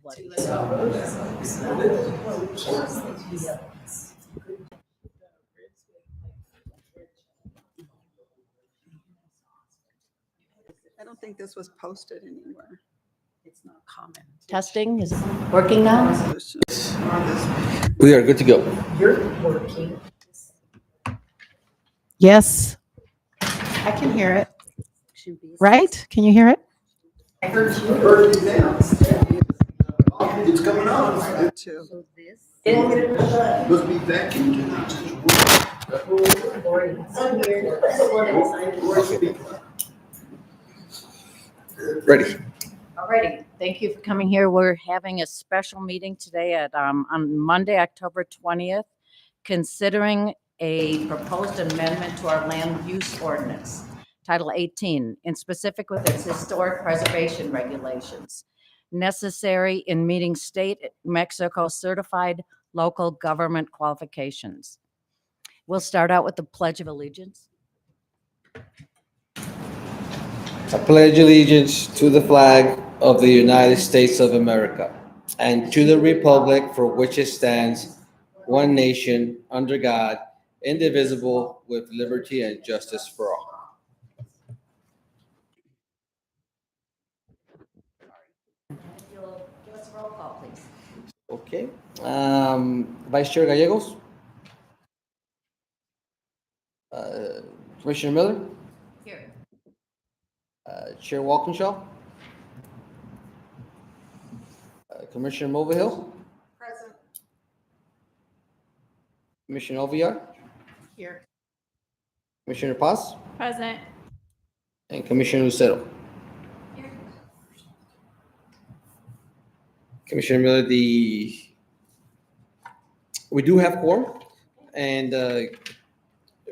bloody. I don't think this was posted anywhere. It's not common. Testing is working now. We are good to go. You're working. Yes, I can hear it. Right? Can you hear it? I heard you. It's coming on. Too. So this. Must be vacuumed. Ready. Alrighty, thank you for coming here. We're having a special meeting today at, on Monday, October 20th, considering a proposed amendment to our land use ordinance, Title 18, in specific with its historic preservation regulations, necessary in meeting state Mexico certified local government qualifications. We'll start out with the Pledge of Allegiance. I pledge allegiance to the flag of the United States of America and to the republic for which it stands, one nation, under God, indivisible, with liberty and justice for all. You'll give us a roll call, please. Okay. Vice Chair Gallegos? Commissioner Miller? Here. Chair Walkinshaw? Commissioner Mulvihill? Present. Commissioner Oviar? Here. Commissioner Paz? Present. And Commissioner Lucero? Commissioner Miller, we do have quorum, and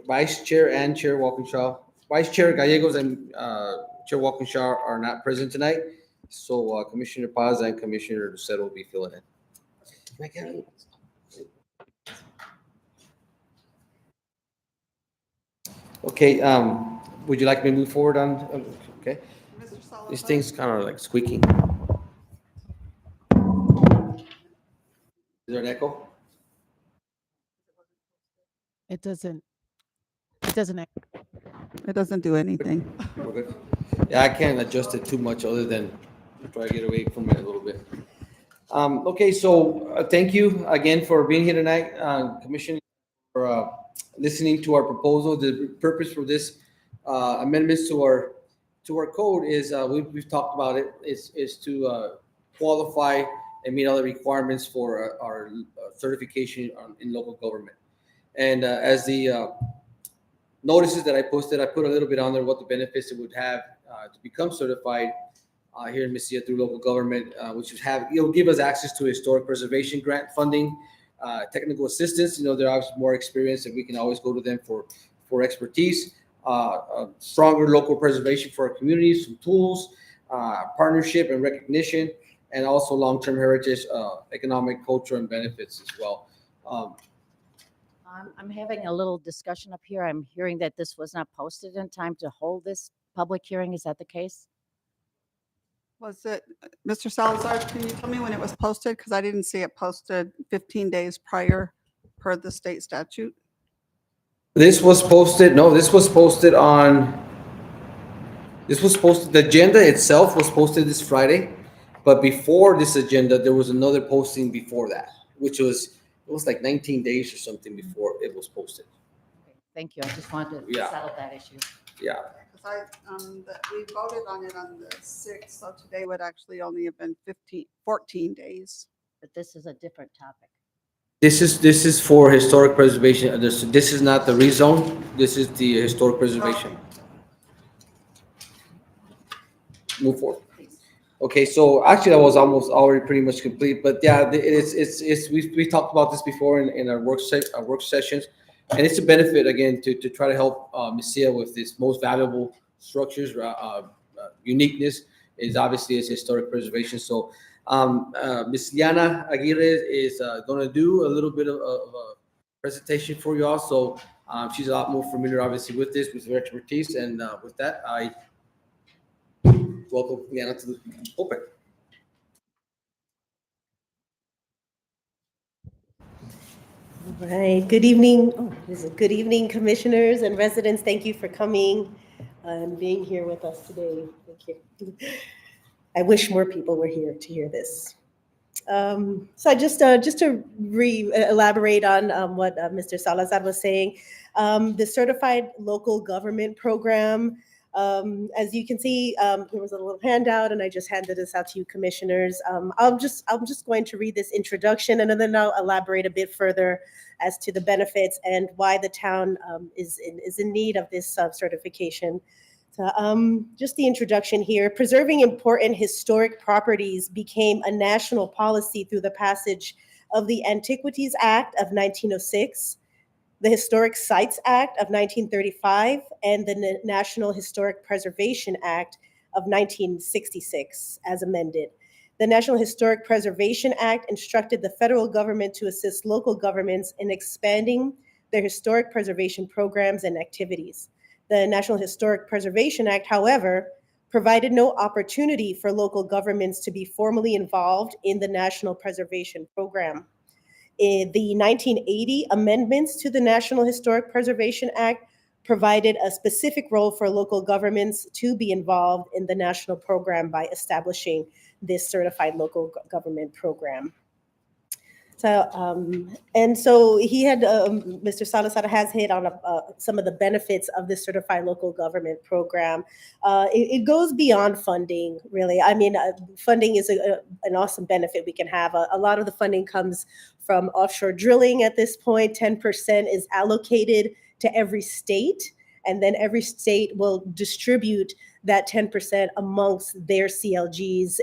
Vice Chair and Chair Walkinshaw, Vice Chair Gallegos and Chair Walkinshaw are not present tonight, so Commissioner Paz and Commissioner Lucero will be filling in. Okay, would you like me to move forward on, okay? Mr. Salazar? These things kind of like squeaking. Is there an echo? It doesn't do anything. We're good? Yeah, I can't adjust it too much other than try to get away from it a little bit. Okay, so thank you again for being here tonight, Commissioner, for listening to our proposal. The purpose for this amendments to our code is we've talked about it is to qualify and meet all the requirements for our certification in local government. And as the notices that I posted, I put a little bit on there what the benefits it would have to become certified here in Mesilla through local government, which would have, it'll give us access to historic preservation grant funding, technical assistance. You know, they're obviously more experienced and we can always go to them for expertise, stronger local preservation for our communities, some tools, partnership and recognition, and also long-term heritage, economic, culture, and benefits as well. I'm having a little discussion up here. I'm hearing that this was not posted in time to hold this public hearing. Is that the case? Was it, Mr. Salazar, can you tell me when it was posted? Because I didn't see it posted 15 days prior per the state statute. This was posted, no, this was posted, the agenda itself was posted this Friday, but before this agenda, there was another posting before that, which was, it was like 19 days or something before it was posted. Okay, thank you. I just wanted to Yeah. settle that issue. Yeah. Because we voted on it on the 6th, so today would actually only have been 14 days. But this is a different topic. This is for historic preservation. This is not the rezone. This is the historic preservation. Move forward. Please. Okay, so actually that was almost already pretty much complete, but yeah, it's we talked about this before in our work sessions, and it's a benefit again to try to help Mesilla with its most valuable structures. Uniqueness is obviously its historic preservation. So Ms. Liana Aguirre is going to do a little bit of a presentation for you all. So she's a lot more familiar, obviously, with this, with her expertise. And with that, I welcome Liana to the pulpit. All right, good evening. Oh, this is good evening, commissioners and residents. Thank you for coming and being here with us today. Thank you. I wish more people were here to hear this. So I just to elaborate on what Mr. Salazar was saying, the Certified Local Government Program. As you can see, there was a little handout, and I just handed this out to you, commissioners. I'm just going to read this introduction, and then I'll elaborate a bit further as to the benefits and why the town is in need of this certification. So, just the introduction here. Preserving important historic properties became a national policy through the passage of the Antiquities Act of 1906, the Historic Sites Act of 1935, and the National Historic Preservation Act of 1966, as amended. The National Historic Preservation Act instructed the federal government to assist local governments in expanding their historic preservation programs and activities. The National Historic Preservation Act, however, provided no opportunity for local governments to be formally involved in the National Preservation Program. The 1980 amendments to the National Historic Preservation Act provided a specific role for local governments to be involved in the national program by establishing this certified local government program. So he had, Mr. Salazar has hit on some of the benefits of this certified local government program. It goes beyond funding, really. I mean, funding is an awesome benefit we can have. A lot of the funding comes from offshore drilling at this point. 10% is allocated to every state, and then every state will distribute that 10% amongst their CLGs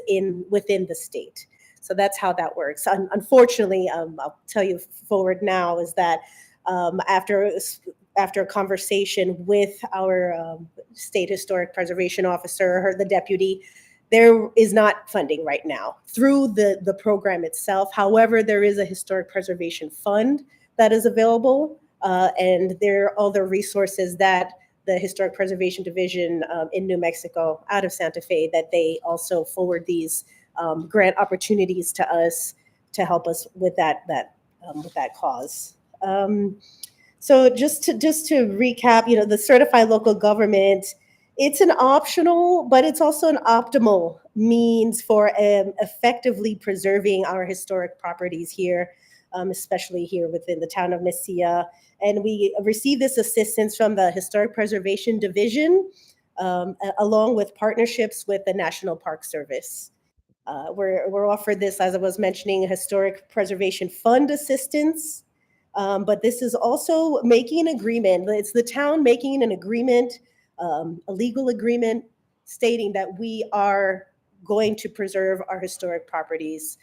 within the state. So that's how that works. Unfortunately, I'll tell you forward now is that after a conversation with our state historic preservation officer, the deputy, there is not funding right now through the program itself. However, there is a historic preservation fund that is available, and there are other resources that the Historic Preservation Division in New Mexico, out of Santa Fe, that they also forward these grant opportunities to us to help us with that cause. So just to recap, the certified local government, it's an optional, but it's also an optimal means for effectively preserving our historic properties here, especially here within the town of Mesilla. And we receive this assistance from the Historic Preservation Division, along with partnerships with the National Park Service. We're offered this, as I was mentioning, Historic Preservation Fund assistance, but this is also making an agreement. It's the town making an agreement, a legal agreement, stating that we are going to preserve our historic properties.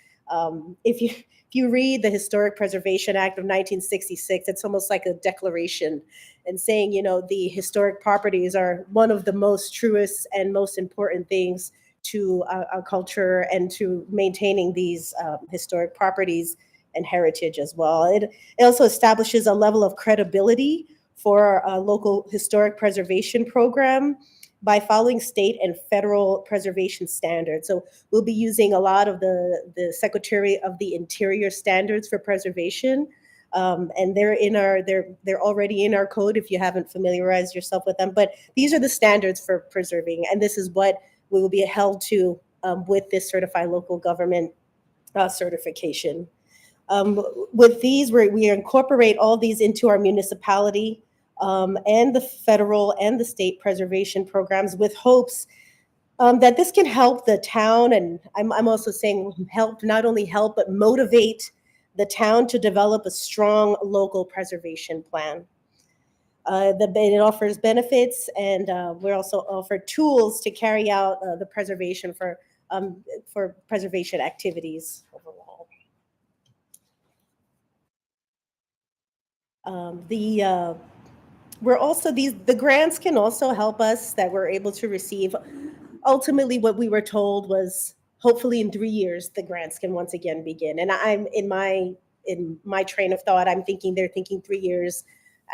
If you read the Historic Preservation Act of 1966, it's almost like a declaration and saying, the historic properties are one of the most truest and most important things to our culture and to maintaining these historic properties and heritage as well. It also establishes a level of credibility for a local historic preservation program by following state and federal preservation standards. So we'll be using a lot of the Secretary of the Interior standards for preservation, and they're already in our code if you haven't familiarized yourself with them. But these are the standards for preserving, and this is what we will be held to with this certified local government certification. With these, we incorporate all these into our municipality and the federal and the state preservation programs with hopes that this can help the town. And I'm also saying not only help, but motivate the town to develop a strong local preservation plan. It offers benefits, and we're also offered tools to carry out the preservation for preservation activities overall. The grants can also help us that we're able to receive. Ultimately, what we were told was hopefully in 3 years the grants can once again begin. And I'm in my train of thought, they're thinking 3 years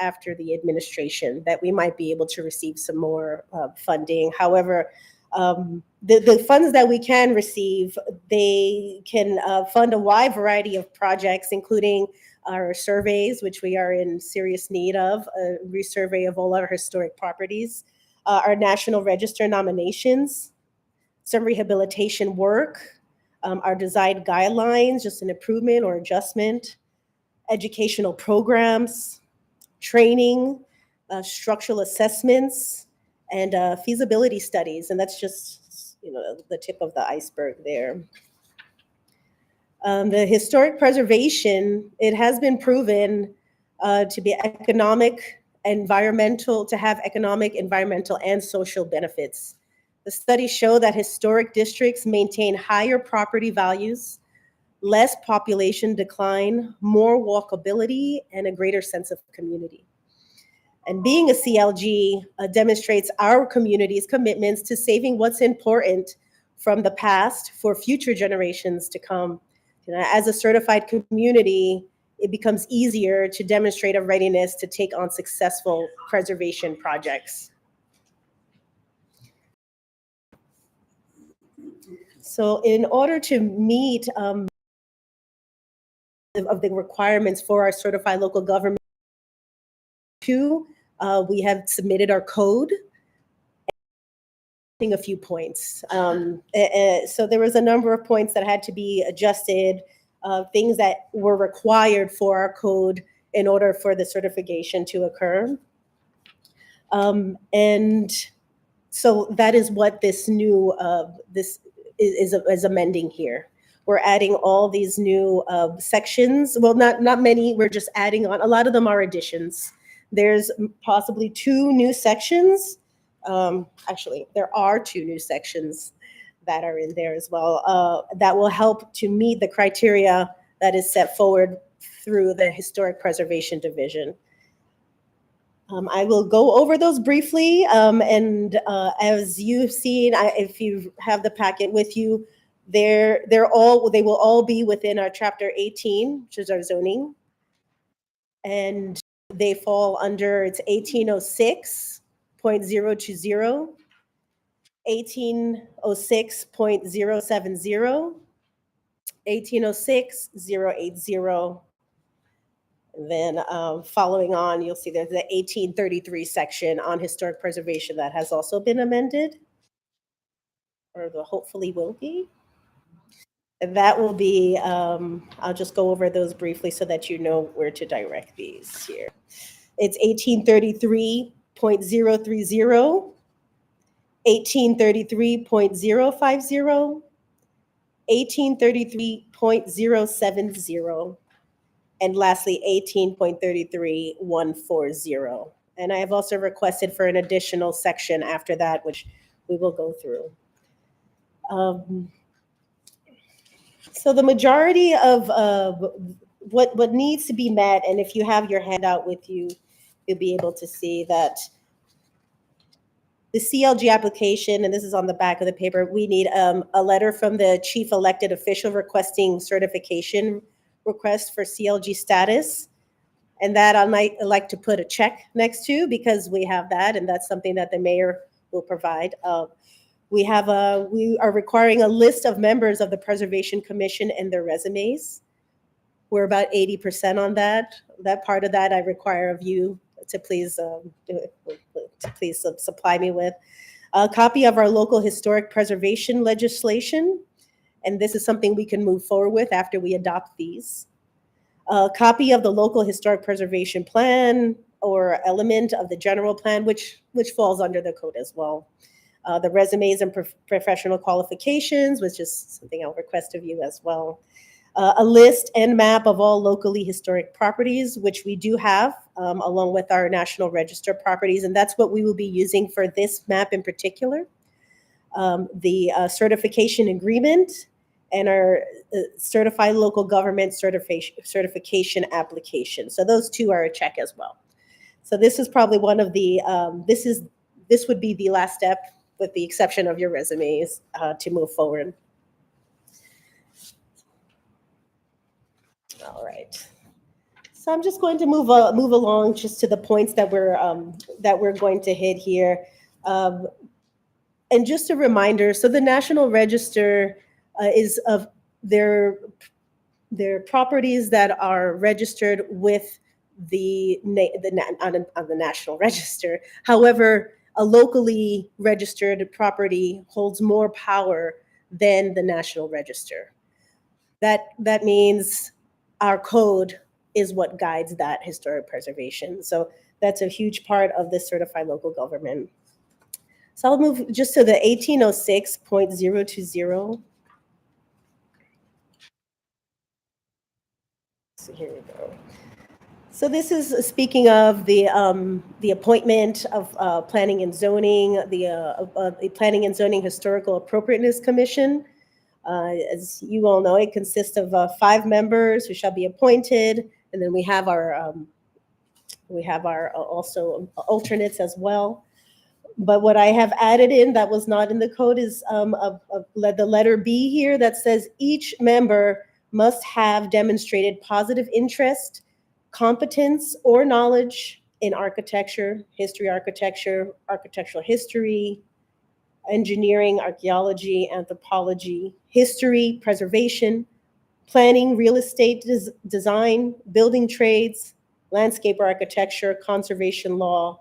after the administration that we might be able to receive some more funding. However, The funds that we can receive, they can fund a wide variety of projects, including our surveys, which we are in serious need of, a resurvey of all our historic properties, our National Register nominations, some rehabilitation work, our design guidelines, just an improvement or adjustment, educational programs, training, structural assessments, and feasibility studies. And that's just, the tip of the iceberg there. The historic preservation, it has been proven to be to have economic, environmental, and social benefits. The studies show that historic districts maintain higher property values, less population decline, more walkability, and a greater sense of community. And being a CLG demonstrates our community's commitments to saving what's important from the past for future generations to come. As a certified community, it becomes easier to demonstrate a readiness to take on successful preservation projects. So in order to meet of the requirements for our certified local government, we have submitted our code, a few points. So there was a number of points that had to be adjusted, things that were required for our code in order for the certification to occur. And so that is what this new, this is amending here. We're adding all these new sections. Well, not many, we're just adding on. A lot of them are additions. There's possibly 2 new sections. Actually, there are 2 new sections that are in there as well that will help to meet the criteria that is set forward through the Historic Preservation Division. I will go over those briefly, and as you've seen, if you have the packet with you, they will all be within our Chapter 18, which is our zoning, and they fall under, it's 1806.020, 1806.070, 1806.080. Then following on, you'll see there's the 1833 section on historic preservation that has also been amended, or hopefully will be. And that will be, I'll just go over those briefly so that you know where to direct these here. It's 1833.030, 1833.050, 1833.070, and lastly, 18.33.140. And I have also requested for an additional section after that, which we will go through. So the majority of what needs to be met, and if you have your handout with you, you'll be able to see that the CLG application, and this is on the back of the paper, we need a letter from the chief elected official requesting certification request for CLG status. And that I might like to put a check next to, because we have that, and that's something that the mayor will provide. We are requiring a list of members of the Preservation Commission and their resumes. We're about 80% on that. That part of that I require of you to please supply me with. A copy of our local historic preservation legislation, and this is something we can move forward with after we adopt these. A copy of the local historic preservation plan or element of the general plan, which falls under the code as well. The resumes and professional qualifications, which is something I'll request of you as well. A list and map of all locally historic properties, which we do have, along with our National Register properties, and that's what we will be using for this map in particular. The certification agreement and our certified local government certification application. So those 2 are a check as well. So this is probably one of the, this would be the last step, with the exception of your resumes, to move forward. All right. So I'm just going to move along just to the points that we're going to hit here. And just a reminder, so the National Register is of their properties that are registered with on the National Register. However, a locally registered property holds more power than the National Register. That means our code is what guides that historic preservation. So that's a huge part of this certified local government. So I'll move just to the 1806.020. So here we go. So this is speaking of the appointment of Planning and Zoning, the Planning and Zoning Historical Appropriateness Commission. As you all know, it consists of 5 members who shall be appointed, and then we have our also alternates as well. But what I have added in that was not in the code is the letter B here that says each member must have demonstrated positive interest, competence, or knowledge in architecture, architectural history, engineering, archaeology, anthropology, history, preservation, planning, real estate design, building trades, landscape architecture, conservation law,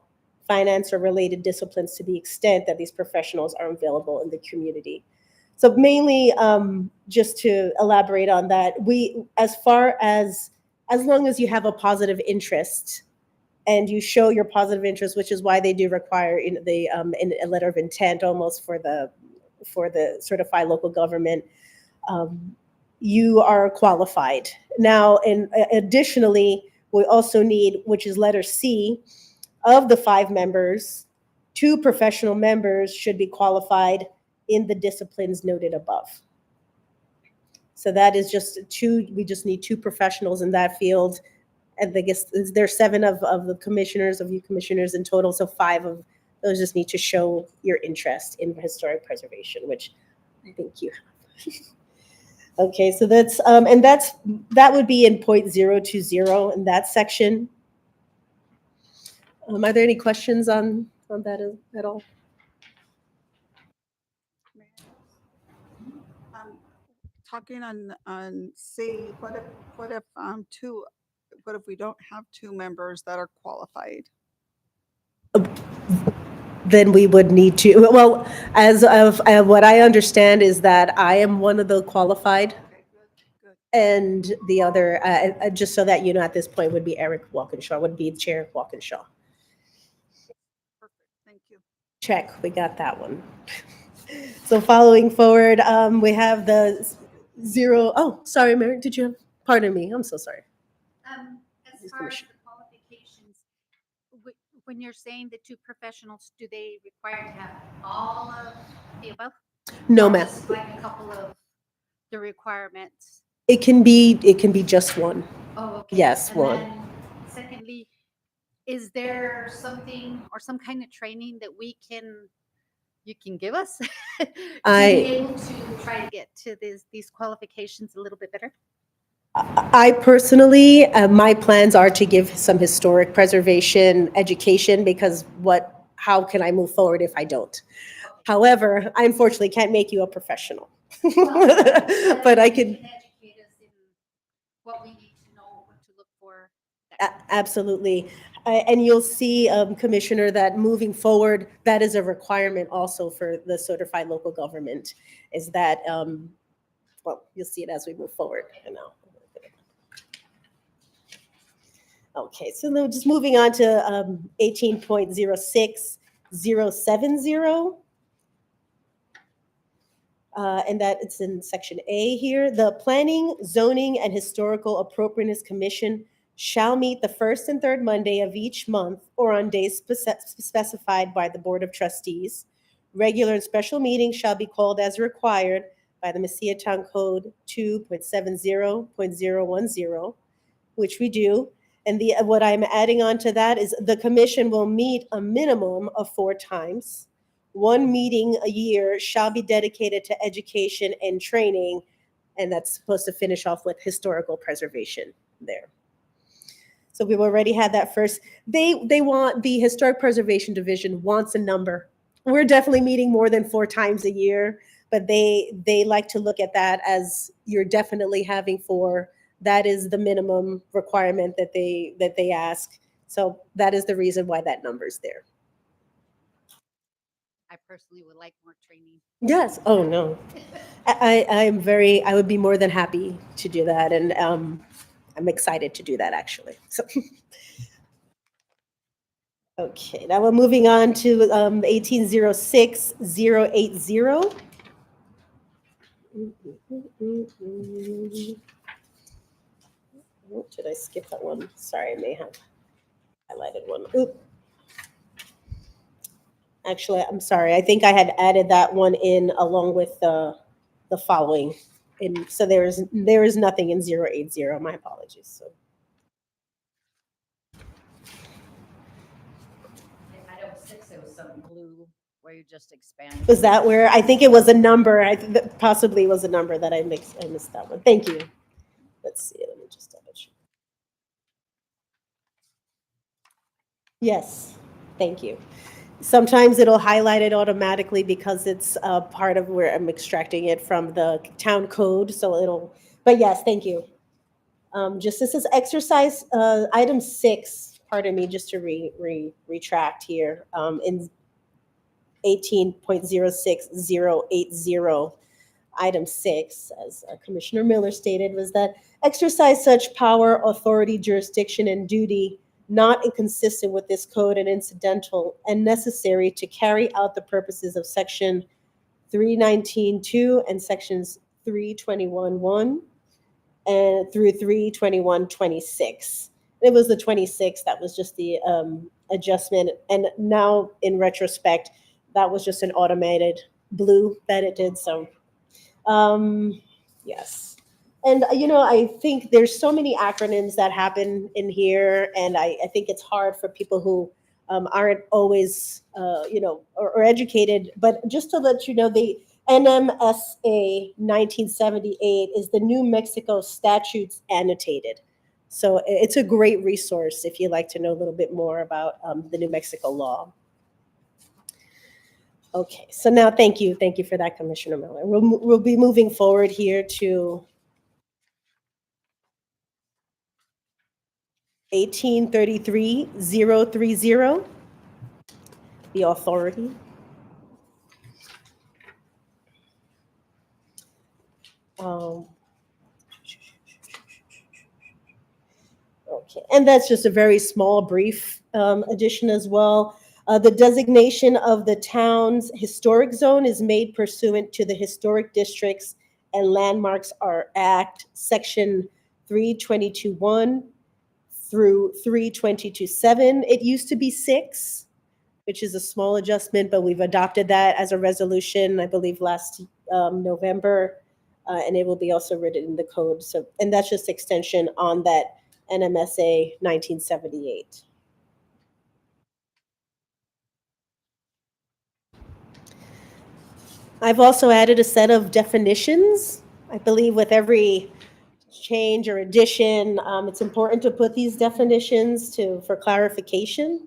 finance or related disciplines to the extent that these professionals are available in the community. So mainly, just to elaborate on that, as long as you have a positive interest and you show your positive interest, which is why they do require in a letter of intent almost for the certified local government, you are qualified. Now, and additionally, we also need, which is letter C, of the 5 members, 2 professional members should be qualified in the disciplines noted above. So that is just 2, we just need 2 professionals in that field. And I guess there's 7 of the commissioners, of you commissioners in total, so 5 of those just need to show your interest in historic preservation, which I think you have. Okay, so that would be in 0.020 in that section. Are there any questions on that at all? Talking on C, what if we don't have 2 members that are qualified? Then we would need to, well, as of what I understand is that I am one of the qualified, Okay, good. and the other, just so that you know, at this point would be Eric Walkinshaw, would be Chair Walkinshaw. Perfect, thank you. Check, we got that one. So following forward, we have the 0, oh, sorry, Mary, did you have, pardon me, I'm so sorry. As far as the qualifications, when you're saying the 2 professionals, do they require to have all of the above? No, Or ma'am. just like a couple of the requirements? It can be just one. Oh, okay. Yes, And one. then secondly, is there something or some kind of training that you can give us to be able to try to get to these qualifications a little bit better? I personally, my plans are to give some historic preservation education, because how can I move forward if I don't? However, I unfortunately can't make you a professional. But I can. Educate us in what we need to know, what to look for. Absolutely. And you'll see, Commissioner, that moving forward, that is a requirement also for the certified local government, is that, well, you'll see it as we move forward. Okay, so then just moving on to 18.06070. And that it's in section A here. The Planning, Zoning, and Historical Appropriateness Commission shall meet the first and third Monday of each month or on days specified by the Board of Trustees. Regular and special meetings shall be called as required by the Mesilla Town Code 2.70.010, which we do. And what I'm adding on to that is the commission will meet a minimum of 4 times. 1 meeting a year shall be dedicated to education and training, and that's supposed to finish off with historical preservation there. So we've already had that first. They want, the Historic Preservation Division wants a number we're definitely meeting more than 4 times a year, but they like to look at that as you're definitely having 4. That is the minimum requirement that they ask. So that is the reason why that number's there. I personally would like more training. Yes. Oh no. I would be more than happy to do that, and I'm excited to do that actually. So. Okay, now we're moving on to 1806-080. Oh, did I skip that one? Sorry, I may have highlighted one. Oop. Actually, I'm sorry. I think I had added that one in along with the following. And so there is nothing in 080. My apologies. So. Item 6, it was some blue where you just expanded. Was that where I think it was a number? I think that possibly was a number that I missed that one. Thank you. Let's see. Let me just double check. Yes, thank you. Sometimes it'll highlight it automatically because it's part of where I'm extracting it from the town code. So it'll, but yes, thank you. Just this is exercise item 6. Pardon me, just to retract here in 18.06080. Item 6, as Commissioner Miller stated, was that exercise such power, authority, jurisdiction, and duty not inconsistent with this code and incidental and necessary to carry out the purposes of section 319.2 and sections 321.1 and through 321.26. It was the 26 that was just the adjustment. And now in retrospect, that was just an automated blue that it did. So yes. And, I think there's so many acronyms that happen in here, and I think it's hard for people who aren't always, or educated. But just to let you know, the NMSA 1978 is the New Mexico Statutes Annotated. So it's a great resource if you'd like to know a little bit more about the New Mexico law. Okay, so now thank you for that, Commissioner Miller. We'll be moving forward here to 1833-030, the authority. Okay, and that's just a very small, brief addition as well. The designation of the town's historic zone is made pursuant to the Historic Districts and Landmarks Act, Section 322.1 through 322.7. It used to be 6, which is a small adjustment, but we've adopted that as a resolution, I believe, last November, and it will be also written in the code. So, and that's just extension on that NMSA 1978. I've also added a set of definitions. I believe with every change or addition, it's important to put these definitions for clarification.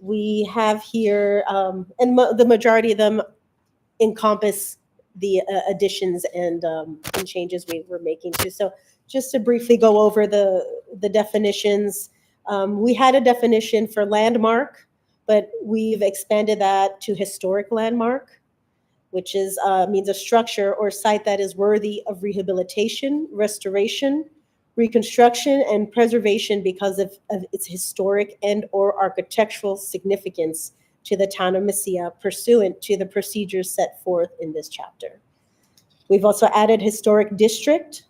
We have here, and the majority of them encompass the additions and changes we were making to. So just to briefly go over the definitions, we had a definition for landmark, but we've expanded that to historic landmark, which is means a structure or site that is worthy of rehabilitation, restoration, reconstruction, and preservation because of its historic and or architectural significance to the town of Mesilla pursuant to the procedures set forth in this chapter. We've also added historic district,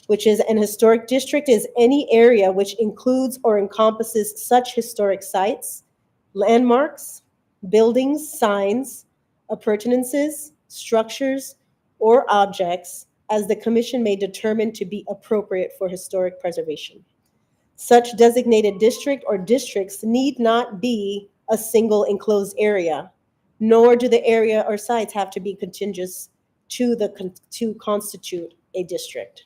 which is an historic district is any area which includes or encompasses such historic sites, landmarks, buildings, signs, appurtenances, structures, or objects as the commission may determine to be appropriate for historic preservation. Such designated district or districts need not be a single enclosed area, nor do the area or sites have to be contiguous to constitute a district.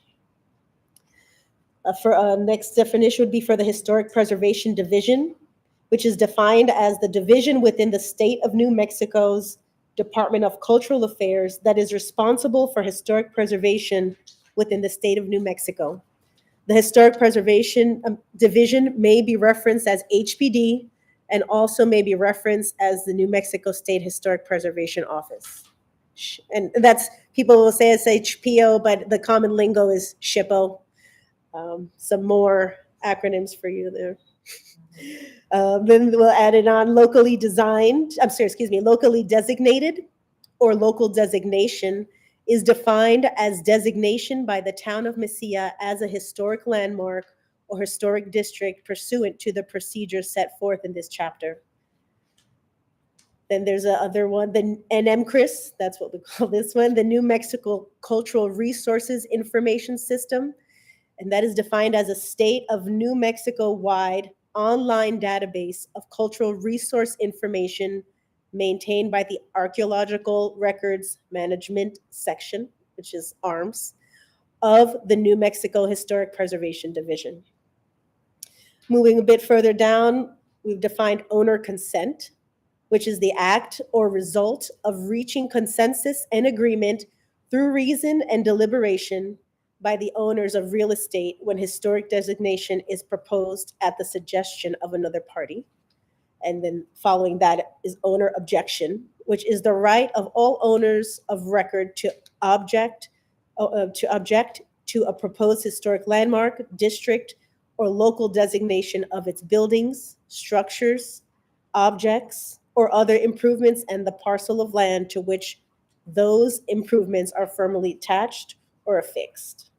For next definition would be for the Historic Preservation Division. which is defined as the division within the state of New Mexico's Department of Cultural Affairs that is responsible for historic preservation within the state of New Mexico. The Historic Preservation Division may be referenced as HPD and also may be referenced as the New Mexico State Historic Preservation Office. And that's, people will say it's HPO, but the common lingo is SHPO. Some more acronyms for you there. Then we'll add it on locally designated or local designation is defined as designation by the town of Mesilla as a historic landmark or historic district pursuant to the procedures set forth in this chapter. Then there's another one, the NMCRIS, that's what we call this one, the New Mexico Cultural Resources Information System. And that is defined as a state of New Mexico-wide online database of cultural resource information maintained by the Archaeological Records Management Section, which is ARMS, of the New Mexico Historic Preservation Division. Moving a bit further down, we've defined owner consent, which is the act or result of reaching consensus and agreement through reason and deliberation by the owners of real estate when historic designation is proposed at the suggestion of another party. And then following that is owner objection, which is the right of all owners of record to object to a proposed historic landmark, district, or local designation of its buildings, structures, objects, or other improvements and the parcel of land to which those improvements are firmly attached or affixed.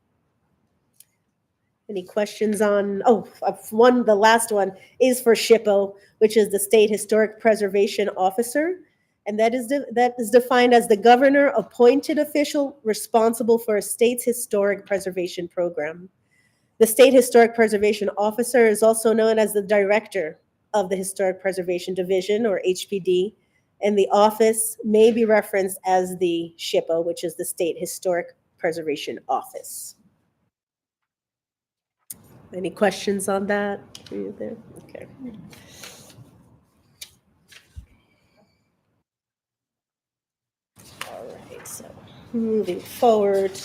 Any questions on, the last one is for SHPO, which is the State Historic Preservation Officer. And that is defined as the governor appointed official responsible for a state's historic preservation program. The State Historic Preservation Officer is also known as the director of the Historic Preservation Division, or HPD, and the office may be referenced as the SHPO, which is the State Historic Preservation Office. Any questions on that for you there? Okay. All right, so moving forward.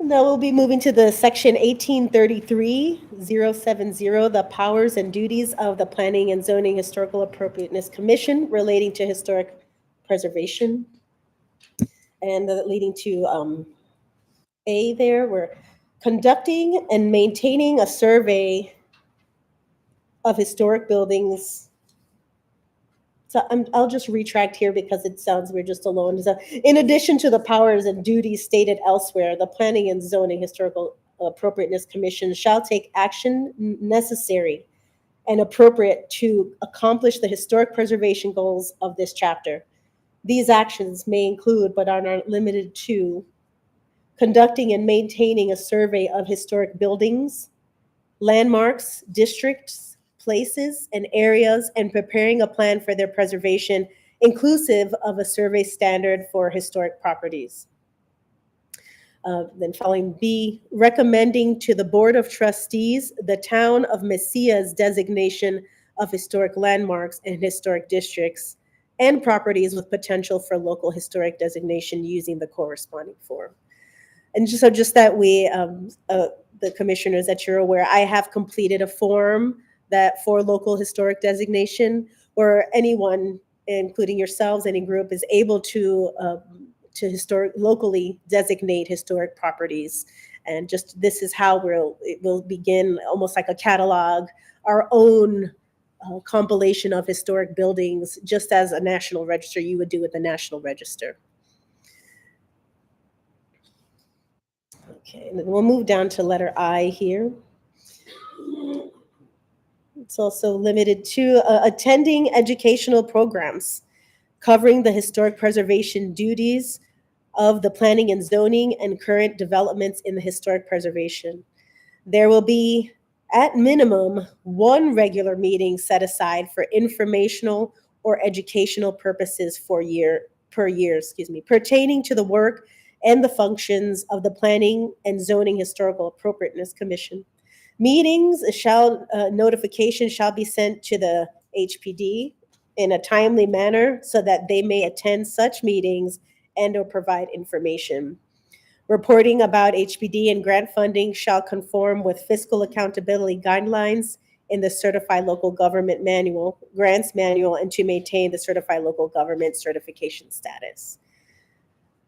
Now we'll be moving to the section 1833-070, the powers and duties of the Planning and Zoning Historical Appropriateness Commission relating to historic preservation. And leading to A there, we're conducting and maintaining a survey of historic buildings. So I'll just retract here because it sounds we're just alone. So in addition to the powers and duties stated elsewhere, the Planning and Zoning Historical Appropriateness Commission shall take action necessary and appropriate to accomplish the historic preservation goals of this chapter. These actions may include, but are not limited to, conducting and maintaining a survey of historic buildings, landmarks, districts, places, and areas, and preparing a plan for their preservation, inclusive of a survey standard for historic properties. Then following B, recommending to the Board of Trustees the town of Mesilla's designation of historic landmarks and historic districts and properties with potential for local historic designation using the corresponding form. And just that we, the commissioners, that you're aware, I have completed a form that for local historic designation, where anyone, including yourselves, any group, is able to locally designate historic properties. And just this is how it will begin, almost like a catalog, our own compilation of historic buildings, just as a national register you would do with the National Register. Okay, and then we'll move down to letter I here. It's also limited to attending educational programs covering the historic preservation duties of the planning and zoning and current developments in the historic preservation. There will be, at minimum, one regular meeting set aside for informational or educational purposes per year, pertaining to the work and the functions of the Planning and Zoning Historical Appropriateness Commission. Meetings notification shall be sent to the HPD in a timely manner so that they may attend such meetings and or provide information. Reporting about HPD and grant funding shall conform with fiscal accountability guidelines in the Certified Local Government Manual, Grants Manual, and to maintain the Certified Local Government certification status.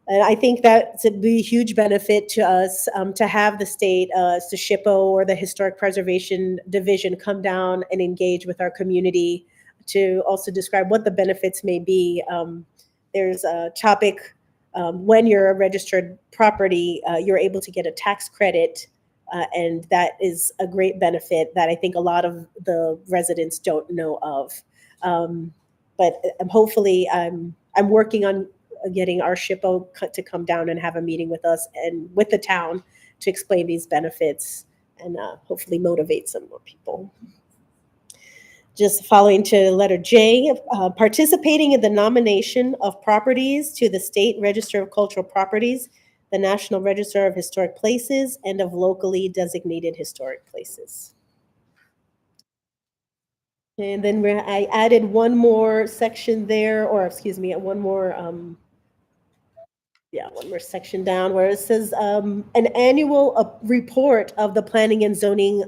And I think that's a huge benefit to us to have the state, to SHPO or the Historic Preservation Division come down and engage with our community to also describe what the benefits may be. There's a topic when you're a registered property, you're able to get a tax credit, and that is a great benefit that I think a lot of the residents don't know of. But hopefully, I'm working on getting our SHPO to come down and have a meeting with us and with the town to explain these benefits and hopefully motivate some more people. Just following to letter J, participating in the nomination of properties to the State Register of Cultural Properties, the National Register of Historic Places, and of locally designated historic places. And then I added one more section there, or excuse me, one more section down where it says an annual report of the Planning and Zoning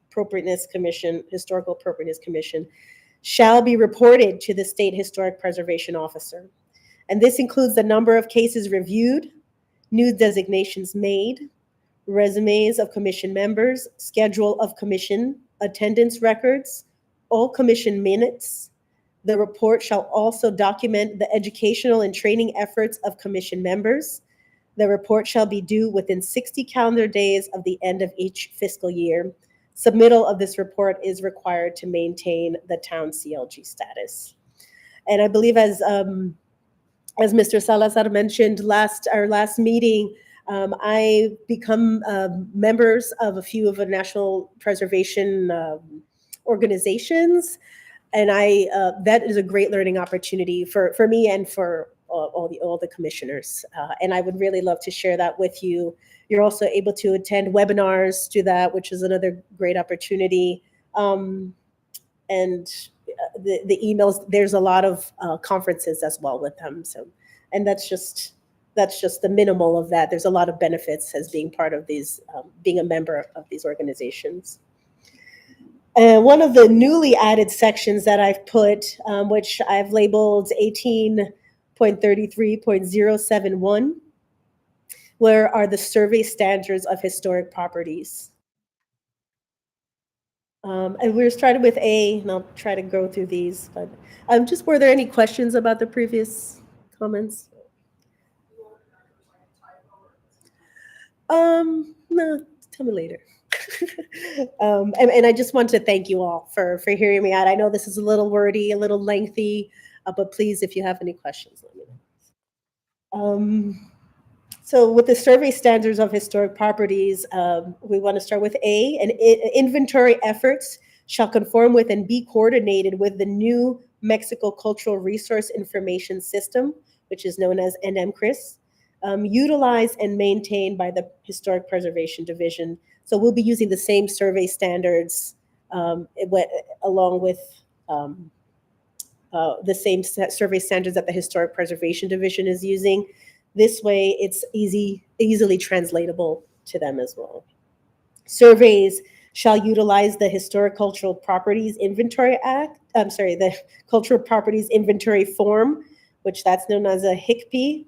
Appropriateness Commission, Historical Appropriateness Commission, shall be reported to the State Historic Preservation Officer. And this includes the number of cases reviewed, new designations made, resumes of commission members, schedule of commission, attendance records, all commission minutes. The report shall also document the educational and training efforts of commission members. The report shall be due within 60 calendar days of the end of each fiscal year. Submittal of this report is required to maintain the town CLG status. And I believe as Mr. Salazar mentioned our last meeting, I become members of a few of the national preservation organizations. And that is a great learning opportunity for me and for all the commissioners. And I would really love to share that with you. You're also able to attend webinars to that, which is another great opportunity. And the emails, there's a lot of conferences as well with them. So, and that's just the minimal of that. There's a lot of benefits as being part of these, being a member of these organizations. One of the newly added sections that I've put, which I've labeled 18.33.071, where are the survey standards of historic properties. And we're starting with A, and I'll try to go through these. But just were there any questions about the previous comments? No, tell me later. And I just want to thank you all for hearing me out. I know this is a little wordy, a little lengthy, but please, if you have any questions, let me know. So with the survey standards of historic properties, we want to start with A, and inventory efforts shall conform with and be coordinated with the new Mexico Cultural Resource Information System, which is known as NMCRIS, utilized and maintained by the Historic Preservation Division. So we'll be using the same survey standards along with the same survey standards that the Historic Preservation Division is using. This way, it's easily translatable to them as well. Surveys shall utilize the Historic Cultural Properties Inventory Act. The Cultural Properties Inventory Form, which that's known as a HICP,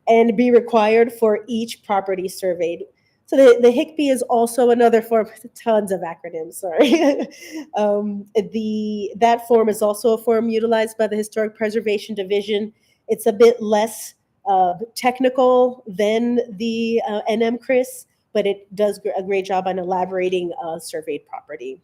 and be required for each property surveyed. So the HICP is also another form, tons of acronyms, sorry. That form is also a form utilized by the Historic Preservation Division. It's a bit less technical than the NMCRIS, but it does a great job on elaborating surveyed property.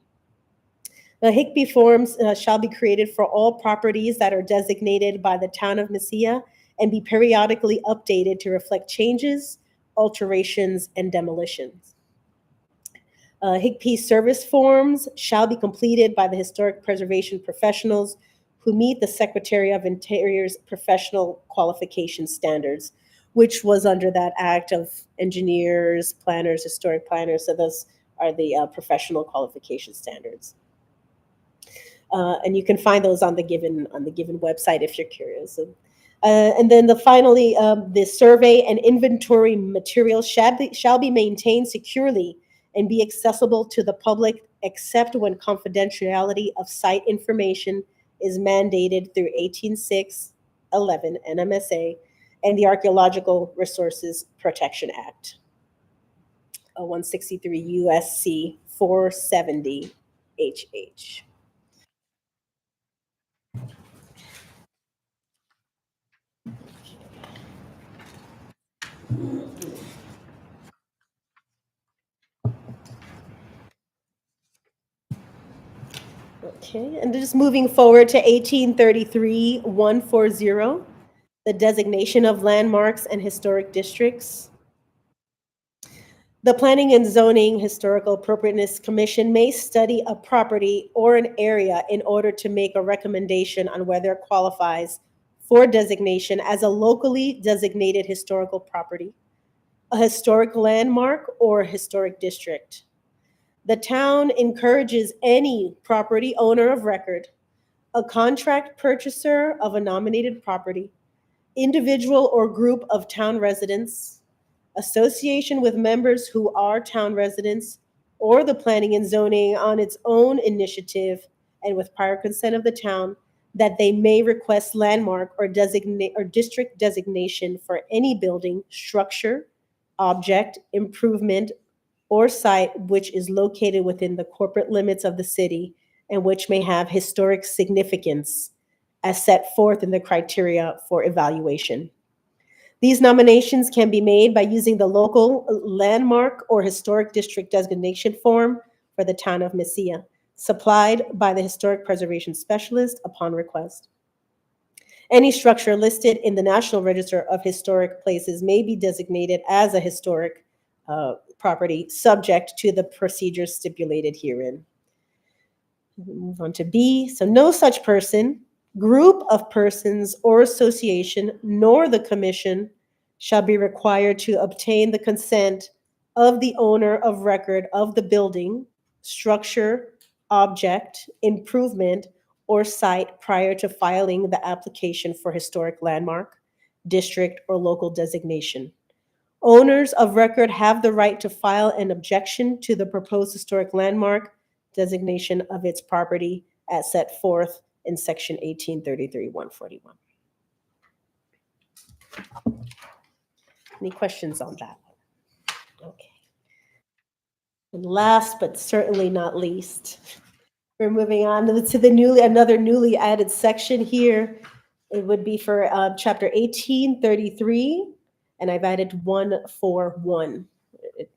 The HICP forms shall be created for all properties that are designated by the town of Mesilla and be periodically updated to reflect changes, alterations, and demolitions. HICP service forms shall be completed by the historic preservation professionals who meet the Secretary of Interior's professional qualification standards, which was under that act of engineers, planners, historic planners. So those are the professional qualification standards. And you can find those on the given website if you're curious. And then finally, the survey and inventory materials shall be maintained securely and be accessible to the public except when confidentiality of site information is mandated through 18.6.11 NMSA and the Archaeological Resources Protection Act, 163 USC 470 HH. Okay, and just moving forward to 1833-140, the designation of landmarks and historic districts. The Planning and Zoning Historical Appropriateness Commission may study a property or an area in order to make a recommendation on whether it qualifies for designation as a locally designated historical property, a historic landmark, or a historic district. The town encourages any property owner of record, a contract purchaser of a nominated property, individual or group of town residents, association with members who are town residents, or the planning and zoning on its own initiative and with prior consent of the town, that they may request landmark or district designation for any building, structure, object, improvement, or site which is located within the corporate limits of the city and which may have historic significance as set forth in the criteria for evaluation. These nominations can be made by using the local landmark or historic district designation form for the town of Mesilla, supplied by the historic preservation specialist upon request. Any structure listed in the National Register of Historic Places may be designated as a historic property subject to the procedures stipulated herein. Move on to B. So no such person, group of persons, or association, nor the commission shall be required to obtain the consent of the owner of record of the building, structure, object, improvement, or site prior to filing the application for historic landmark, district, or local designation. Owners of record have the right to file an objection to the proposed historic landmark designation of its property as set forth in section 1833-141. Any questions on that? Okay. And last but certainly not least, we're moving on to the another newly added section here. It would be for chapter 1833, and I've added 141. It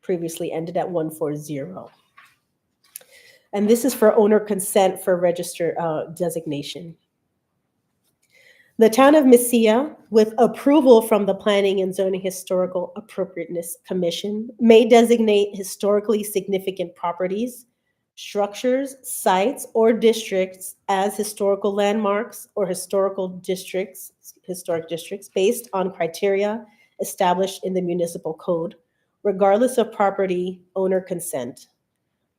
previously ended at 140. And this is for owner consent for register designation. The town of Mesilla, with approval from the Planning and Zoning Historical Appropriateness Commission, may designate historically significant properties, structures, sites, or districts as historical landmarks or historic districts based on criteria established in the municipal code, regardless of property owner consent.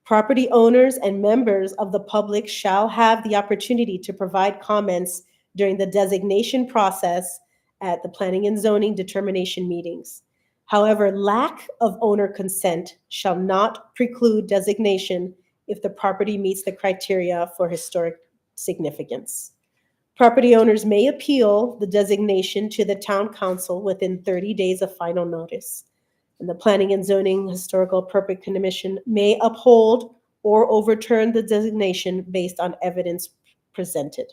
Property owners and members of the public shall have the opportunity to provide comments during the designation process at the Planning and Zoning determination meetings. However, lack of owner consent shall not preclude designation if the property meets the criteria for historic significance. Property owners may appeal the designation to the town council within 30 days of final notice. And the Planning and Zoning Historical Appropriate Commission may uphold or overturn the designation based on evidence presented.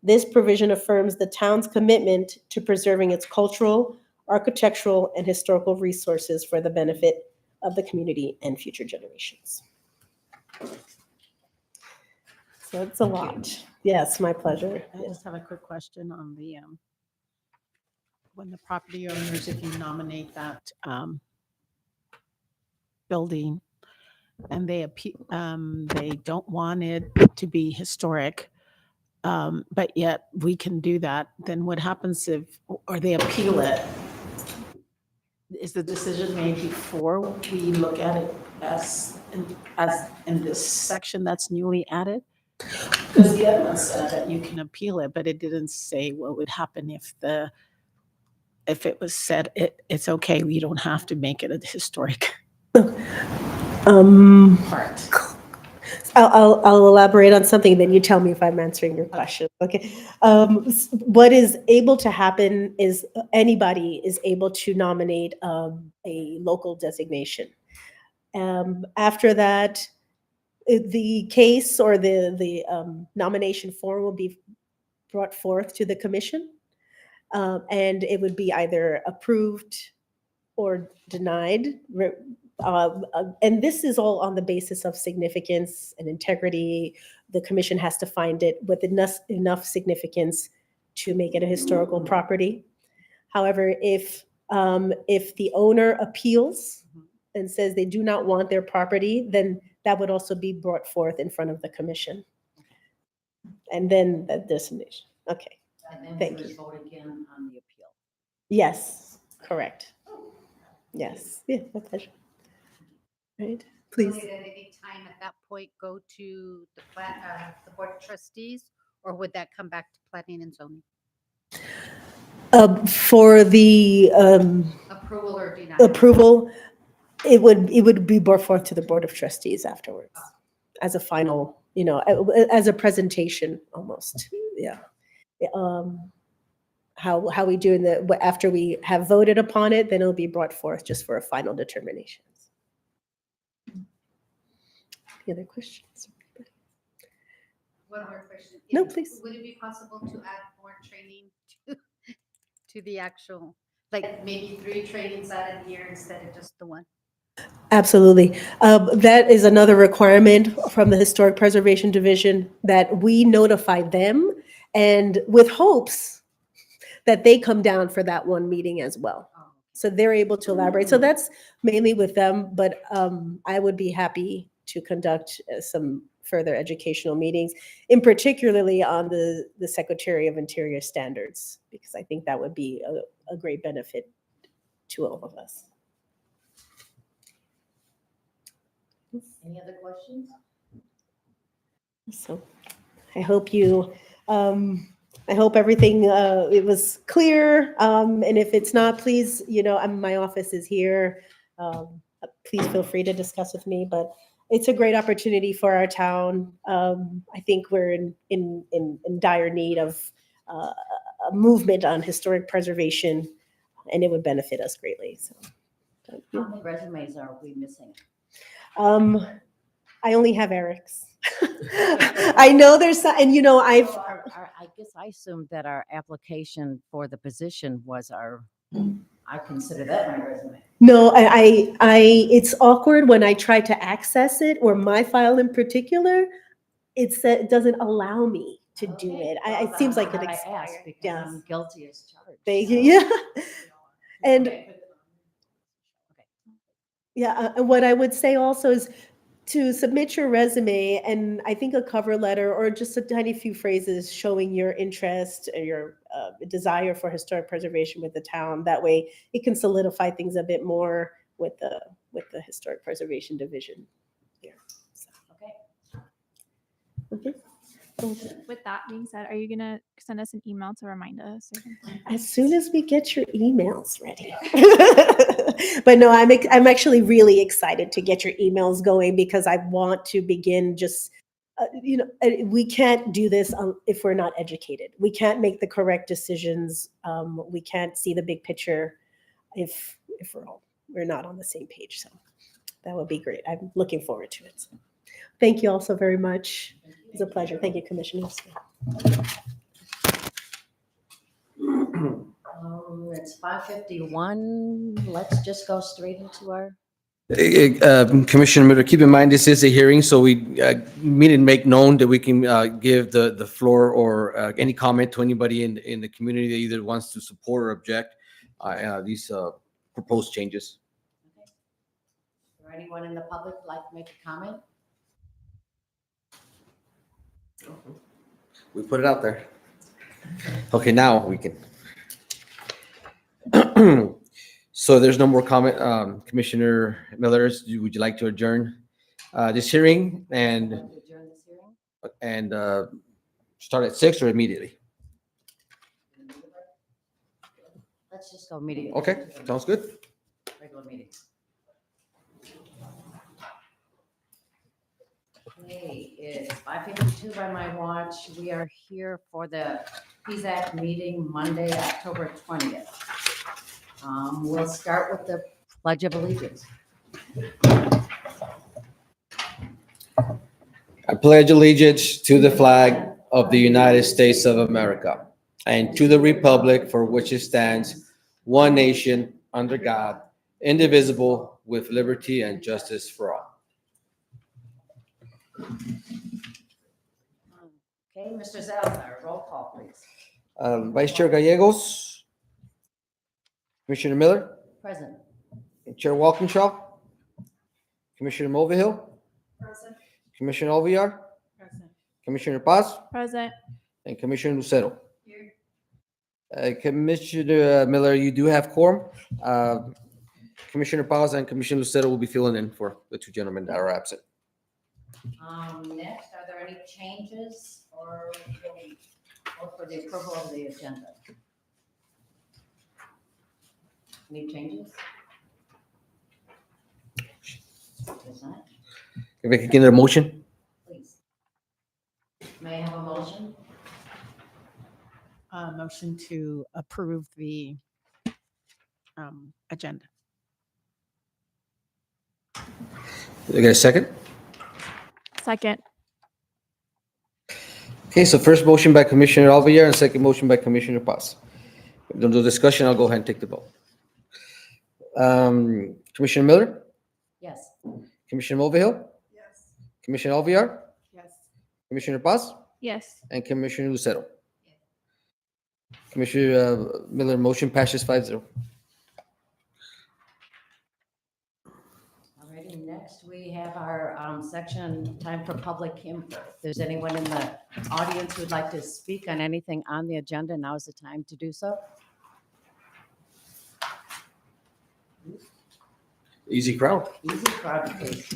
This provision affirms the town's commitment to preserving its cultural, architectural, and historical resources for the benefit of the community and future generations. So it's a lot. Yes, my pleasure. I just have a quick question on the, when the property owners, if you nominate that building and they don't want it to be historic, but yet we can do that, then what happens or they appeal it? Is the decision made before we look at it as in this section that's newly added? Because the other one said that you can appeal it, but it didn't say what would happen if it was said, it's okay, we don't have to make it a historic part. I'll elaborate on something, then you tell me if I'm answering your question. Okay. What is able to happen is anybody is able to nominate a local designation. After that, the case or the nomination form will be brought forth to the commission, and it would be either approved or denied. And this is all on the basis of significance and integrity. The commission has to find it with enough significance to make it a historical property. However, if the owner appeals and says they do not want their property, then that would also be brought forth in front of the commission. And then the designation. Okay. And then Thank we would you. vote again on the appeal. Yes, correct. Yes. Yeah, my pleasure. Right, please. Will it at any time at that point go to the board of trustees, or would that come back to planning and zoning? For the Approval or denial? approval, it would be brought forth to the Board of Trustees afterwards as a final, as a presentation almost. Yeah. How we do after we have voted upon it, then it'll be brought forth just for a final determination. Any other questions? One more question. No, please. Would it be possible to add more training to the actual, like maybe 3 trainings added here instead of just the 1? Absolutely. That is another requirement from the Historic Preservation Division, that we notify them, and with hopes that they come down for that one meeting as well. So they're able to elaborate. So that's mainly with them, but I would be happy to conduct some further educational meetings, in particularly on the Secretary of Interior standards, because I think that would be a great benefit to all of us. Any other questions? So I hope I hope everything, it was clear. And if it's not, please, my office is here. Please feel free to discuss with me, but it's a great opportunity for our town. I think we're in dire need of a movement on historic preservation, and it would benefit us greatly. So, How many resumes are we missing? I only have Eric's. I know there's some, and I guess I assumed that our application for the position was I consider that my resume. No, it's awkward when I try to access it, or my file in particular, it doesn't allow me to do Okay, it. well, It seems like it I expired. asked because Yes. I'm guilty as charged. Thank so- you. Yeah. And Okay. yeah, and what I would say also is to submit your resume, and I think a cover letter or just a tiny few phrases showing your interest or your desire for historic preservation with the town. That way it can solidify things a bit more with the Historic Preservation Division here. So, Okay. okay. With that being said, are you gonna send us an email to remind us or something? As soon as we get your emails ready. But no, I'm actually really excited to get your emails going, because I want to begin just, we can't do this if we're not educated. We can't make the correct decisions. We can't see the big picture if we're not on the same page. So that would be great. I'm looking forward to it. So, thank you all so very much. It's a pleasure. Thank you, Commissioners. It's 5:51. Let's just go straight into our. Commissioner Miller, keep in mind, this is a hearing, so we mean and make known that we can give the floor or any comment to anybody in the community that either wants to support or object these proposed changes. Is there anyone in the public who'd like to make a comment? We put it out there. Okay, now we can. So there's no more comment. Commissioner Millers, would you like to adjourn this hearing and Adjourn this hearing? start at 6 or immediately? Let's just go immediately. Okay, sounds good. Regular meeting. Okay, it's 5:52 by my watch. We are here for the Pzhac meeting Monday, October 20th. We'll start with the Pledge of Allegiance. I pledge allegiance to the flag of the United States of America and to the republic for which it stands, one nation, under God, indivisible, with liberty and justice for all. Okay, Mr. Salazar, roll call, please. Vice Chair Gallegos, Commissioner Miller, Present. Chair Walkinshaw, Commissioner Mulvihill, Commissioner Alviar, Commissioner Paz, Present. and Commissioner Lucero. Commissioner Miller, you do have quorum. Commissioner Paz and Commissioner Lucero will be filling in for the two gentlemen that are absent. Next, are there any changes or for the approval of the agenda? Any changes? There's not, If I could get a motion? please. May I have a motion? Motion to approve the agenda. You get a second? Second. Okay, so first motion by Commissioner Alviar and second motion by Commissioner Paz. If there's no discussion, I'll go ahead and take the vote. Commissioner Miller, Yes. Commissioner Mulvihill, Yes. Commissioner Alviar, Yes. Commissioner Paz, Yes. and Commissioner Lucero. Commissioner Miller, motion passes 5-0. Alrighty, next we have our section time for public input. If there's anyone in the audience who'd like to speak on anything on the agenda, now is the time to do so. Easy crowd. Easy crowd, please.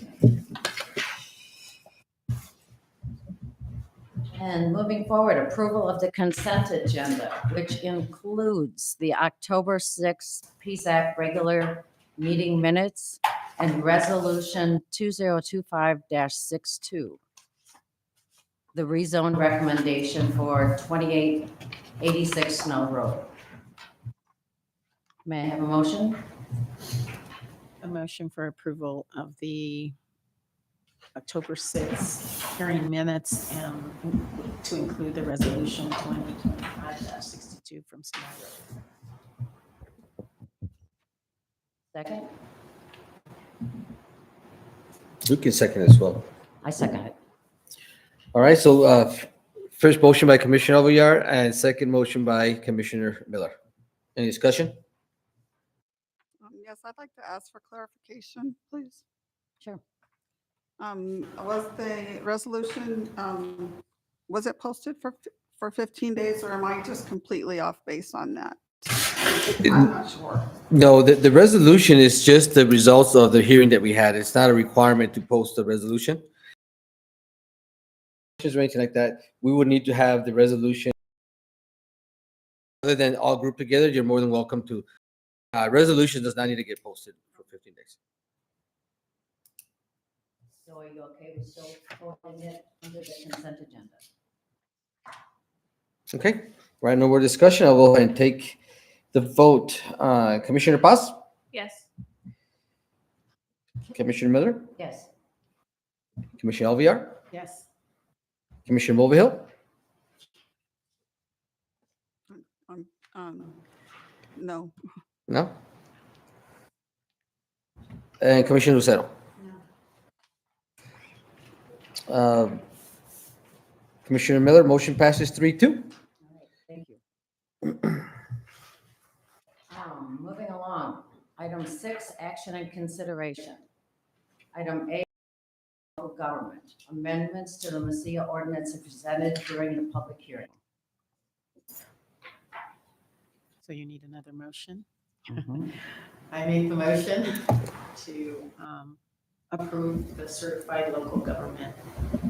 And moving forward, approval of the consent agenda, which includes the October 6th Pzhac regular meeting minutes and resolution 2025-62. The rezone recommendation for 2886 Snow Road. May I have a motion? A motion for approval of the October 6th hearing minutes and to include the resolution 2025-62 from Snow Road. Second? You can second as well. I second it. All right, so first motion by Commissioner Alviar and second motion by Commissioner Miller. Any discussion? Yes, I'd like to ask for clarification, please. Sure. Was the resolution, was it posted for 15 days, or am I just completely off base on that? I'm not sure. No, the resolution is just the results of the hearing that we had. It's not a requirement to post the resolution. Or anything like that, we would need to have the resolution. Other than all grouped together, you're more than welcome to. Resolution does not need to get posted for 15 days. So are you okay with still holding it under the consent agenda? Okay, right, no more discussion. I'll go ahead and take the vote. Commissioner Paz, Yes. Commissioner Miller, Yes. Commissioner Alviar, Yes. Commissioner Mulvihill, No. no? And Commissioner Lucero. Commissioner Miller, motion passes 3-2. All right, thank you. Moving along, item 6, action and consideration. Item A, local government, amendments to the Messiah ordinance are presented during the public hearing. So you need another motion. I make the motion to approve the certified local government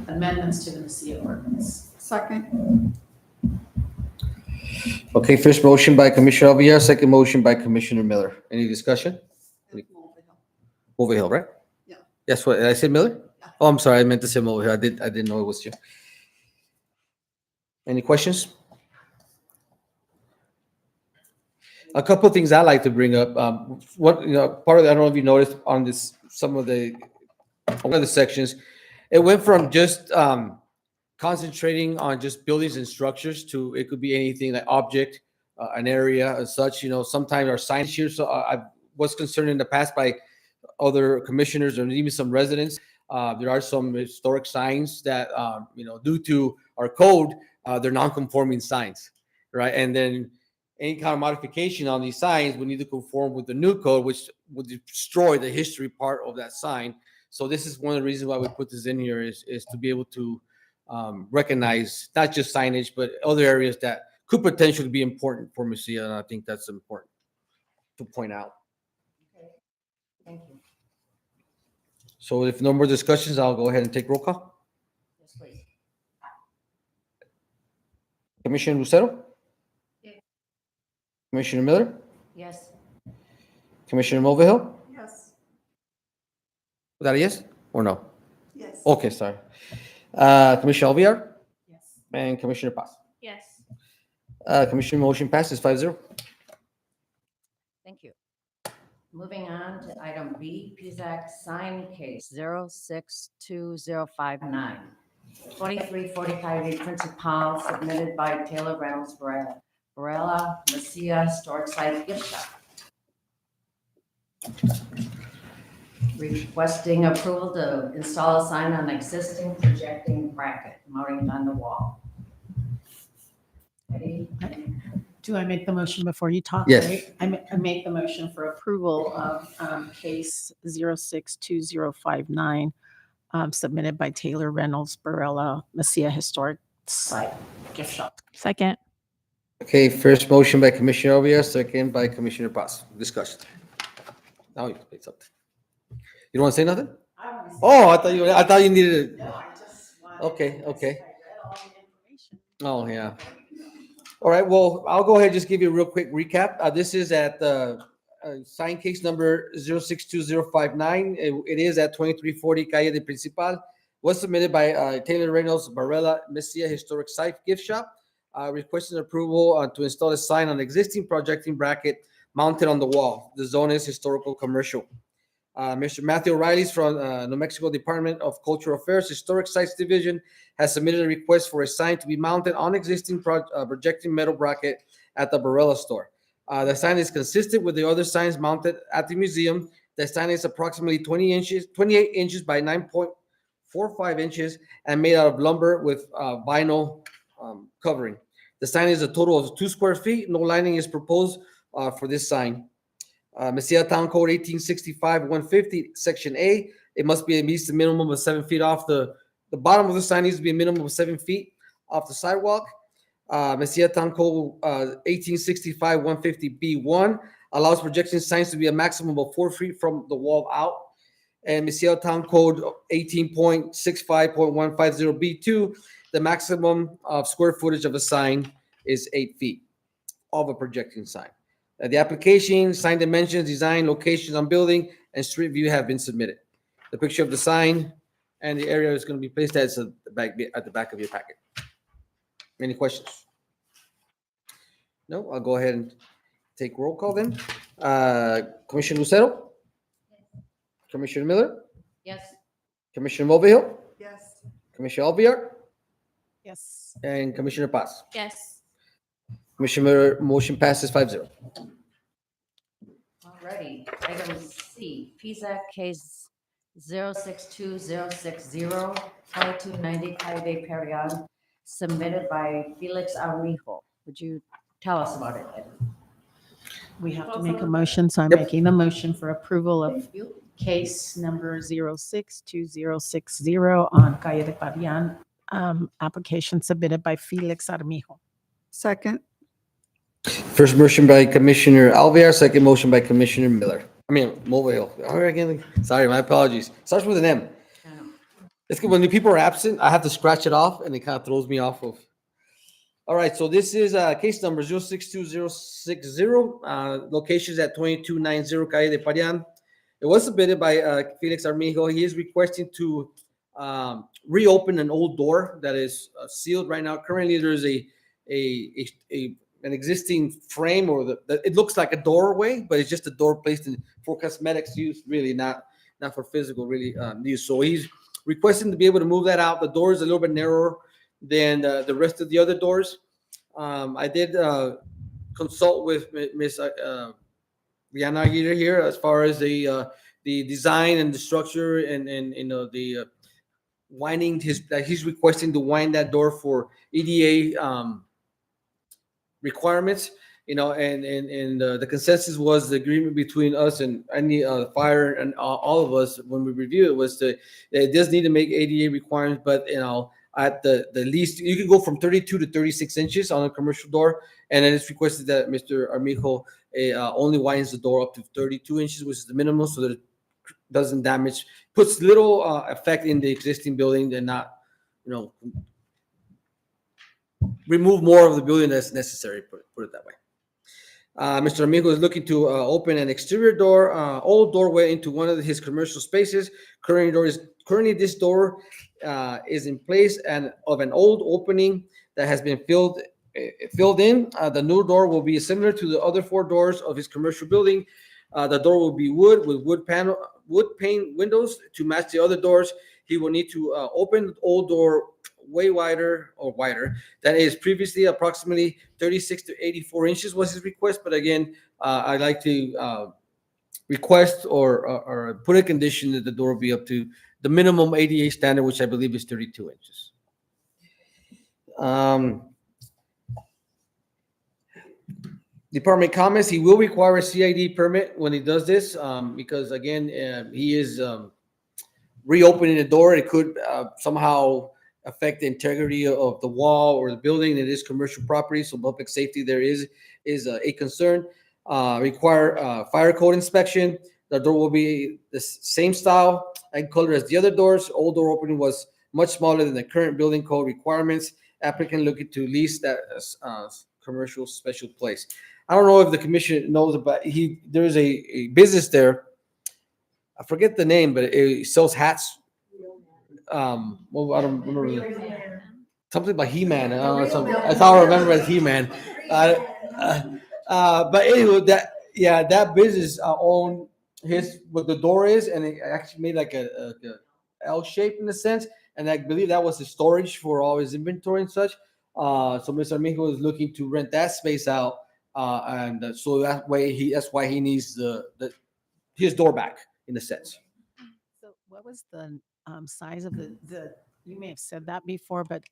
amendments to the Messiah ordinance. Second. Okay, first motion by Commissioner Alviar, second motion by Commissioner Miller. Any discussion? Mulvihill, right? Yeah. Yes, what, did I say Miller? Yeah. Oh, I'm sorry, I meant to say Mulvihill. I didn't know it was you. Any questions? A couple of things I like to bring up. Part of, I don't know if you noticed on this, one of the sections, it went from just concentrating on just buildings and structures to, it could be anything like object, an area and such, sometimes our signage here. So I was concerned in the past by other commissioners or even some residents. There are some historic signs that, due to our code, they're non-conforming signs, right? And then any kind of modification on these signs would need to conform with the new code, which would destroy the history part of that sign. So this is one of the reasons why we put this in here is to be able to recognize not just signage, but other areas that could potentially be important for Messiah. And I think that's important to point out. Okay. Thank you. So if no more discussions, I'll go ahead and take roll call. Yes, please. Commissioner Lucero? Yes. Commissioner Miller? Yes. Commissioner Mulvihill? Yes. Was that a yes or no? Yes. Okay, sorry. Commissioner Alviar Yes. and Commissioner Paz. Yes. Commissioner, motion passes 5-0. Thank you. Moving on to item B, Pzhac sign case 062059. 2345 Principal submitted by Taylor Reynolds Varela, Messiah Historic Site Gift Shop. Requesting approval to install a sign on existing projecting bracket mounted on the wall. Eddie? Do I make the motion before you talk? Yes. Right? I make the motion for approval of case 062059 submitted by Taylor Reynolds Barella, Messiah Historic Site Gift Shop. Second. Okay, first motion by Commissioner Alviar, second by Commissioner Paz. Discussion. Now you can say something. You don't want to say nothing? Oh, I thought you needed it. No, I just wanted. Okay, okay. I read all the information. Oh, yeah. All right, well, I'll go ahead and just give you a real quick recap. This is at sign case number 062059. It is at 2340 Calle de Principal. Was submitted by Taylor Reynolds Barella, Messiah Historic Site Gift Shop, requesting approval to install a sign on existing projecting bracket mounted on the wall. The zone is historical commercial. Mr. Matthew O'Reilly's from New Mexico Department of Cultural Affairs Historic Sites Division has submitted a request for a sign to be mounted on existing projecting metal bracket at the Barella store. The sign is consistent with the other signs mounted at the museum. The sign is approximately 28 inches by 9.45 inches and made out of lumber with vinyl covering. The sign is a total of 2 square feet. No lining is proposed for this sign. Messiah Town Code 1865-150, Section A. It must be at least a minimum of 7 feet off the bottom of the sign needs to be a minimum of 7 feet off the sidewalk. Messiah Town Code 1865-150B1 allows projection signs to be a maximum of 4 feet from the wall out. And Messiah Town Code 18.65.150B2, the maximum of square footage of a sign is 8 feet of a projecting sign. The application, sign dimensions, design, locations on building, and street view have been submitted. The picture of the sign and the area is going to be placed at the back of your packet. Any questions? No, I'll go ahead and take roll call then. Commissioner Lucero? Commissioner Miller? Yes. Commissioner Mulvihill? Yes. Commissioner Alviar? Yes. And Commissioner Paz. Yes. Commissioner, motion passes 5-0. Alrighty, item C, Pzhac case 062060, 2290 Calle de Perion, submitted by Felix Armijo. Would you tell us about it, Ed? We have to make a motion, so I'm Yep. making the motion for approval of Thank you. case number 062060 on Calle de Parian, application submitted by Felix Armijo. Second. First motion by Commissioner Alviar, second motion by Commissioner Miller. I mean, mobile. All right, again. Sorry, my apologies. Starts with an M. I know. It's good when the people are absent. I have to scratch it off, and it kind of throws me off of. All right, so this is case number 062060. Locations at 2290 Calle de Parian. It was submitted by Felix Armijo. He is requesting to reopen an old door that is sealed right now. Currently, there's an existing frame, or it looks like a doorway, but it's just a door placed in for cosmetics use, really not for physical really use. So he's requesting to be able to move that out. The door is a little bit narrower than the rest of the other doors. I did consult with Miss Liana Aguirre here as far as the design and the structure and the winding he's requesting to wind that door for EDA requirements. And the consensus was the agreement between us and any fire and all of us when we reviewed it was that it does need to make ADA requirements, but at the least you can go from 32 to 36 inches on a commercial door, and then it's requested that Mr. Armijo only widens the door up to 32 inches, which is the minimum, so that it doesn't damage, puts little effect in the existing building and not, remove more of the building that's necessary, put it that way. Mr. Amigo is looking to open an exterior door, old doorway into one of his commercial spaces. Currently this door is in place of an old opening that has been filled in. The new door will be similar to the other 4 doors of his commercial building. The door will be wood with wood pane windows to match the other doors. He will need to open the old door way wider. That is previously approximately 36 to 84 inches was his request. But again, I'd like to request or put a condition that the door be up to the minimum ADA standard, which I believe is 32 inches. Department comments. He will require a CID permit when he does this because, again, he is reopening the door. It could somehow affect the integrity of the wall or the building. It is commercial property, so public safety there is a concern. Require fire code inspection. The door will be the same style and color as the other doors. Old door opening was much smaller than the current building code requirements. Applicant looking to lease that commercial special place. I don't know if the commission knows about there's a business there. I forget the name, but it sells hats. Well, I don't remember. Something about He-Man. That's how I remember as He-Man. But anyway, that business owned what the door is, and it actually made like a L shape in a sense. And I believe that was the storage for all his inventory and such. So Mr. Amigo is looking to rent that space out, and so that's why he needs his door back in a sense. So what was the size of the, you may have said that before, but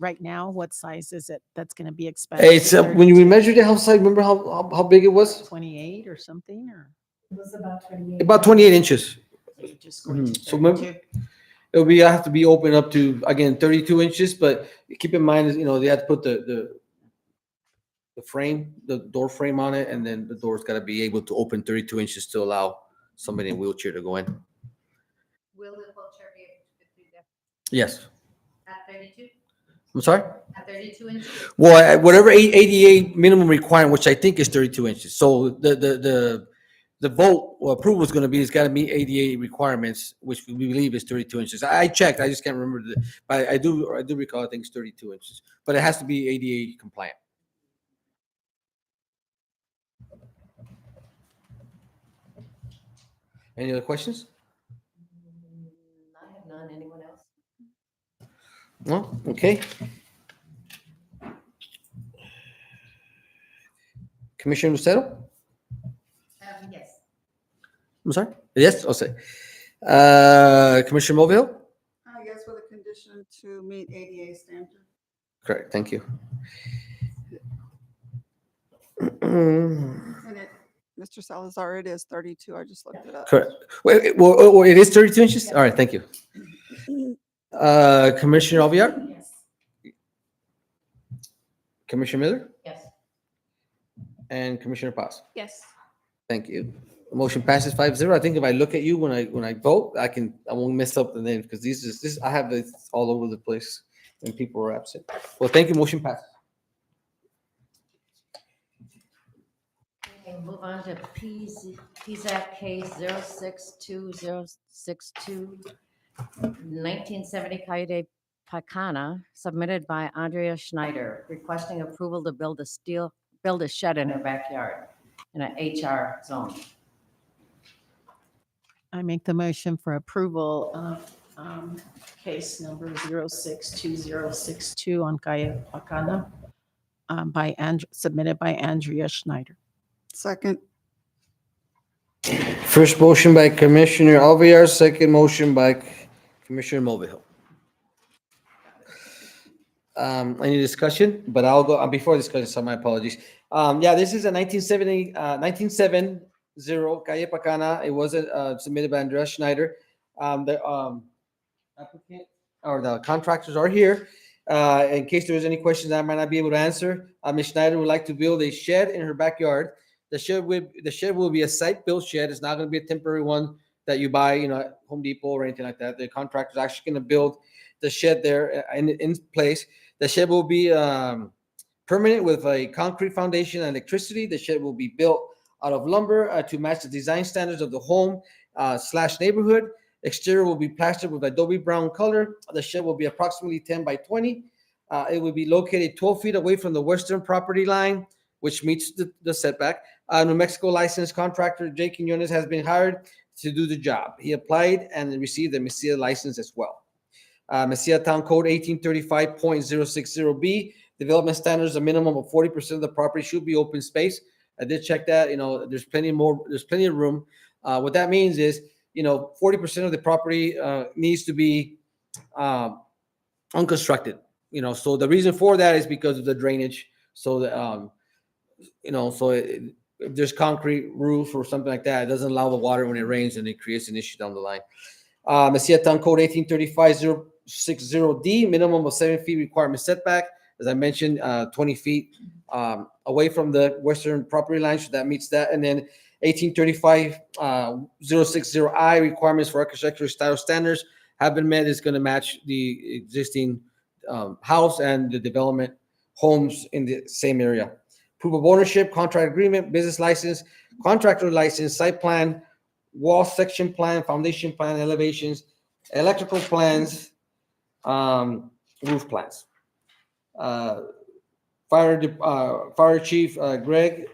right now, what size is it that's going to be expected? It's when we measured the house side, remember how big it was? 28 or something, or? It was about 28. About 28 inches. So you're just going to So remember, 32? have to be open up to, again, 32 inches, but keep in mind, they have to put the frame, the door frame on it, and then the door's got to be able to open 32 inches to allow somebody in a wheelchair to go in. Will the wheelchair be able to fit through there Yes. at 32? I'm sorry? At 32 inches? Well, whatever ADA minimum requirement, which I think is 32 inches. So the vote or approval is going to be, it's got to meet ADA requirements, which we believe is 32 inches. I checked, I just can't remember but I do recall, I think it's 32 inches, but it has to be ADA compliant. Any other questions? I have none. Anyone else? No? Okay. Commissioner Lucero? Yes. I'm sorry? Yes, I'll say. Commissioner Mobile? I guess with a condition to meet ADA standard. Correct, thank you. And Mr. Salazar, it is 32. I just looked it up. Correct. Wait, well, it is 32 inches? All right, thank you. Commissioner Alviar? Yes. Commissioner Miller? Yes. And Commissioner Paz? Yes. Thank you. Motion passes 5-0. I think if I look at you when I vote, I won't mess up the names because I have this all over the place when people are absent. Well, thank you. Motion passes. Okay, move on to Pzhac case 062062, 1970 Calle Pacana, submitted by Andrea Schneider, requesting approval to build a shed in her backyard in an HR zone. I make the motion for approval of case number 062062 on Calle Pacana, submitted by Andrea Schneider. Second. First motion by Commissioner Alvear, second motion by Commissioner Mulvihill. Any discussion? But I'll go before discussion, so my apologies. Yeah, this is a 1970 Calle Pacana. It was submitted by Andrea Schneider. The applicant or the contractors are here. In case there is any questions I might not be able to answer, Ms. Schneider would like to build a shed in her backyard. The shed will be a site-built shed. It's not going to be a temporary one that you buy, at Home Depot or anything like that. The contractor is actually going to build the shed there in place. The shed will be permanent with a concrete foundation and electricity. The shed will be built out of lumber to match the design standards of the home / neighborhood. Exterior will be plastered with Adobe brown color. The shed will be approximately 10 by 20. It will be located 12 feet away from the western property line, which meets the setback. New Mexico licensed contractor Jake Quinones has been hired to do the job. He applied and received the Mesilla license as well. Mesilla Town Code 1835.060B. Development standards, a minimum of 40% of the property should be open space. I did check that. There's plenty of room. What that means is, 40% of the property needs to be unconstructed. So the reason for that is because of the drainage. So that if there's concrete roof or something like that, it doesn't allow the water when it rains, and it creates an issue down the line. Mesilla Town Code 1835.060D, minimum of 7 feet requirement setback. As I mentioned, 20 feet away from the western property line, so that meets that. And then 1835.060I, requirements for architectural style standards have been met. Is going to match the existing house and the development homes in the same area. Proof of ownership, contract agreement, business license, contractor license, site plan, wall section plan, foundation plan, elevations, electrical plans, roof plans. Fire Chief Greg,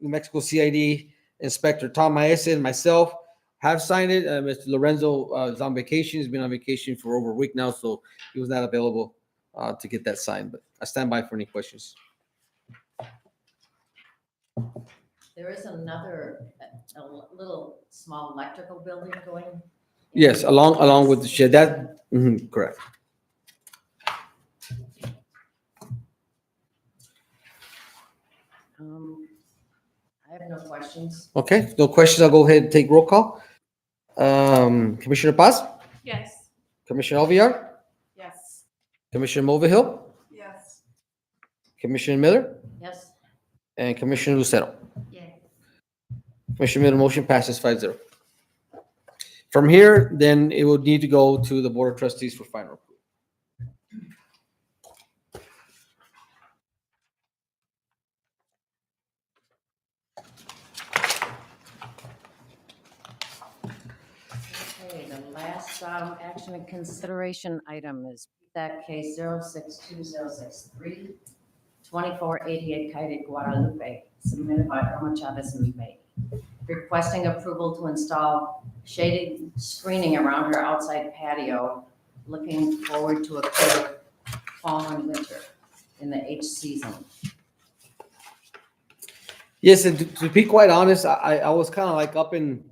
New Mexico CID Inspector Tom Maese, and myself have signed it. Mr. Lorenzo is on vacation. He's been on vacation for over a week now, so he was not available to get that signed. But I stand by for any questions. There is another, a little small electrical building going. Yes, along with the shed. Correct. I have no questions. Okay, no questions. I'll go ahead and take roll call. Commissioner Paz, Yes. Commissioner Alvear, Yes. Commissioner Mulvihill, Yes. Commissioner Miller, Yes. and Commissioner Lucero. Yeah. Commissioner Miller, motion passes 5-0. From here, then it would need to go to the Board of Trustees for final approval. Okay, the last action and consideration item is that case 062063, 2488 Calle Guadalupe, submitted by Irma Chavez and May, requesting approval to install shaded screening around her outside patio, looking forward to a cool fall and winter in the H season. Yes, and to be quite honest, I was kind of like up in,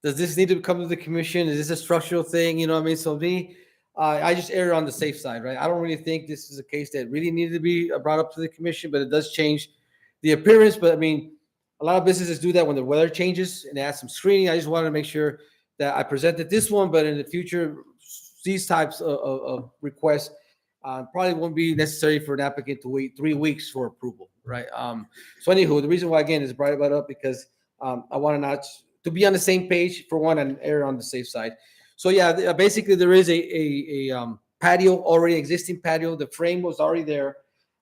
does this need to come to the commission? Is this a structural thing? You know what I mean? So me, I just err on the safe side, right? I don't really think this is a case that really needed to be brought up to the commission, but it does change the appearance. But I mean, a lot of businesses do that when the weather changes and they add some screening. I just wanted to make sure that I presented this one, but in the future, these types of requests probably won't be necessary for an applicant to wait 3 weeks for approval, right? So anywho, the reason why, again, is brought up because I want to not to be on the same page for one and err on the safe side. So yeah, basically there is a patio, already existing patio. The frame was already there,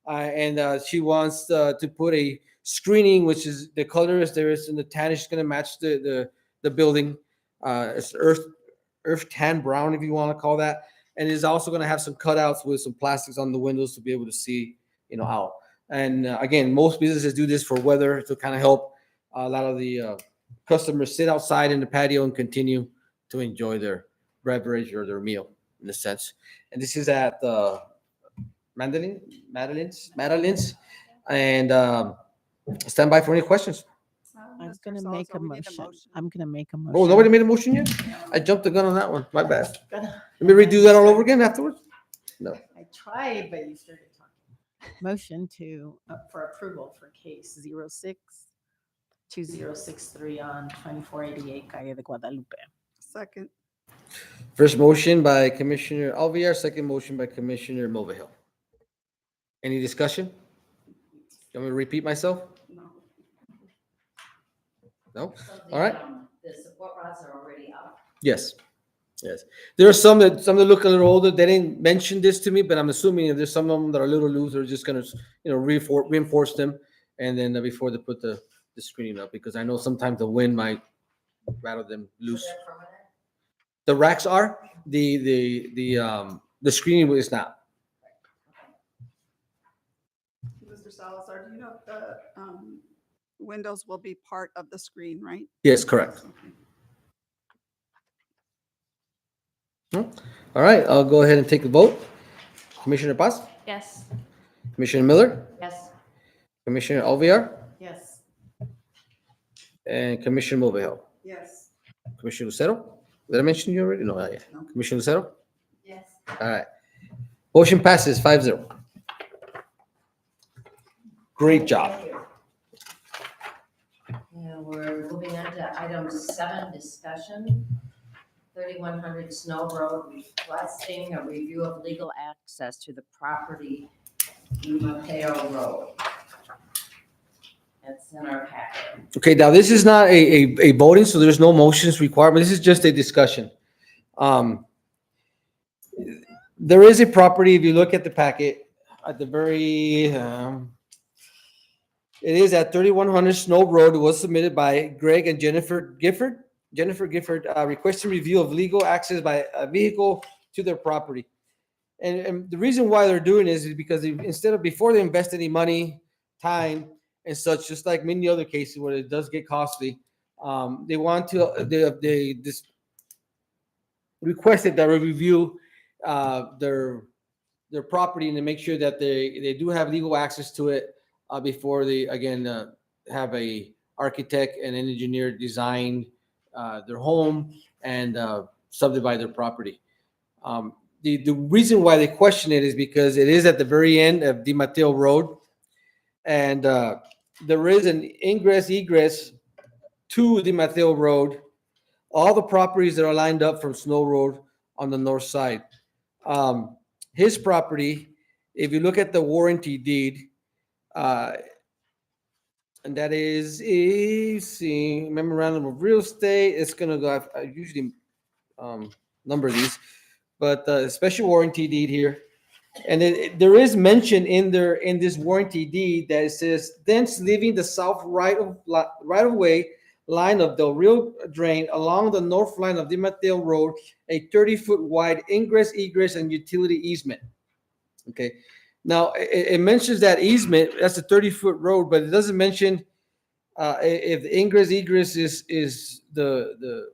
and she wants to put a screening, which is the color is there is in the tan is going to match the building. It's earth tan brown, if you want to call that, and is also going to have some cutouts with some plastics on the windows to be able to see, out. And again, most businesses do this for weather to kind of help a lot of the customers sit outside in the patio and continue to enjoy their beverage or their meal in a sense. And this is at Madeline's, and stand by for any questions. I'm Mr. gonna Salazar, make a we need motion. I'm gonna make a motion. Oh, nobody made a motion yet? I jumped the gun on that one. My bad. Gonna- Let me redo that all over again afterwards. No. I tried, but you started talking. Motion for approval for case 06-2063 on 2488 Calle de Guadalupe. Second. First motion by Commissioner Alviar, second motion by Commissioner Mulvihill. Any discussion? You want me to repeat myself? No. No? So All right. The support rods are already up. Yes. Yes. There are some that look a little older. They didn't mention this to me, but I'm assuming there's some of them that are a little loose. They're just gonna, reinforce them, and then before they put the screening up, because I know sometimes the wind might rattle them loose. So they're permanent? The racks are the screening is not. Mr. Salazar, do you know if the windows will be part of the screen, right? Yes, correct. Okay. All right, I'll go ahead and take the vote. Commissioner Paz, Yes. Commissioner Miller, Yes. Commissioner Alviar, Yes. and Commissioner Mulvihill. Yes. Commissioner Lucero, did I mention you already? No, not yet. No. Commissioner Lucero? Yes. All right. Motion passes 5-0. Great job. Yeah, we're moving on to item 7, discussion. 3100 Snow Road, requesting a review of legal access to the property, Mateo Road. That's in our packet. Okay, now this is not a voting, so there's no motions required, but this is just a discussion. There is a property, if you look at the packet, at the very, it is at 3100 Snow Road. It was submitted by Greg and Jennifer Gifford. Requesting review of legal access by a vehicle to their property. And the reason why they're doing this is because before they invest any money, time, and such, just like many other cases where it does get costly, they want to, they requested that we review their property and to make sure that they do have legal access to it before they, again, have a architect and an engineer design their home and subdivide their property. The reason why they question it is because it is at the very end of Di Mateo Road, and there is an ingress-egress to Di Mateo Road. All the properties that are lined up from Snow Road on the north side. His property, if you look at the warranty deed, and that is a memorandum of real estate. It's gonna go. I usually number these, but special warranty deed here, and there is mention in this warranty deed that it says, thence leaving the south right of way line of the real drain along the north line of Di Mateo Road, a 30-foot wide ingress, egress, and utility easement. Okay. Now, it mentions that easement, that's a 30-foot road, but it doesn't mention if the ingress egress is the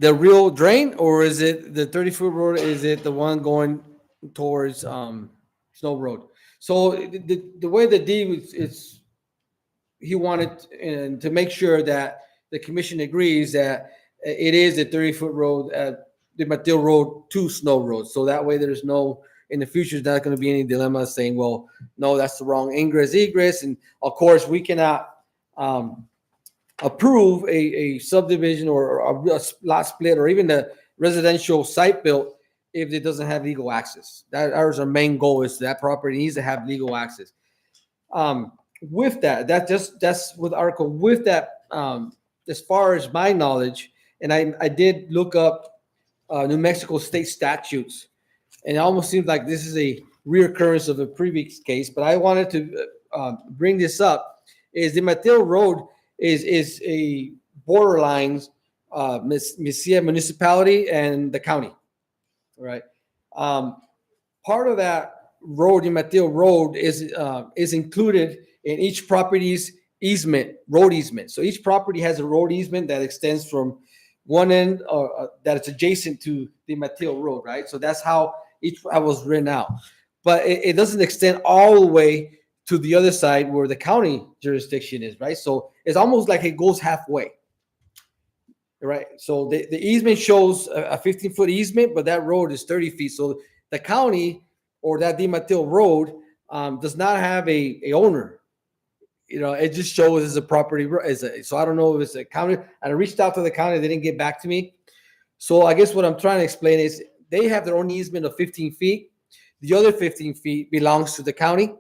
real drain, or is it the 30-foot road? Is it the one going towards Snow Road? So the way the deed is, he wanted to make sure that the commission agrees that it is a 30-foot road at the Mateo Road to Snow Road. So that way there's no, in the future, there's not going to be any dilemma saying, well, no, that's the wrong ingress, egress. And of course, we cannot approve a subdivision or a lot split or even the residential site built if it doesn't have legal access. That is our main goal, is that property needs to have legal access. with that's with article with that. As far as my knowledge, and I did look up New Mexico state statutes, and it almost seems like this is a reoccurrence of a previous case. But I wanted to bring this up. Is the Mateo Road is a borderline municipality and the county, right? Part of that road, the Mateo Road, is included in each property's road easement. So each property has a road easement that extends from one end that it's adjacent to the Mateo Road, right? So that's how I was written out. But it doesn't extend all the way to the other side where the county jurisdiction is, right? So it's almost like it goes halfway, right? So the easement shows a 15-foot easement, but that road is 30 feet. So the county or that Di Mateo Road does not have a owner. It just shows as a property. So I don't know if it's a county. I reached out to the county. They didn't get back to me. So I guess what I'm trying to explain is they have their own easement of 15 feet. The other 15 feet belongs to the county.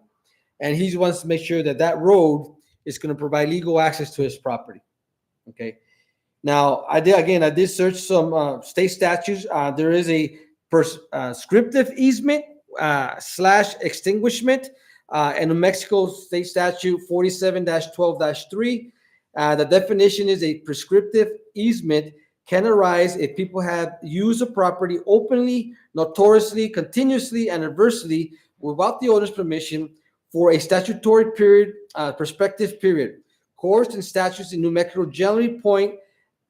And he wants to make sure that that road is going to provide legal access to his property. Okay. Now, I did search some state statutes. There is a prescriptive easement / extinguishment in New Mexico State Statute 47-12-3. The definition is a prescriptive easement can arise if people have used a property openly, notoriously, continuously, and adversely without the owner's permission for a statutory period, prospective period. Courts and statutes in New Mexico generally point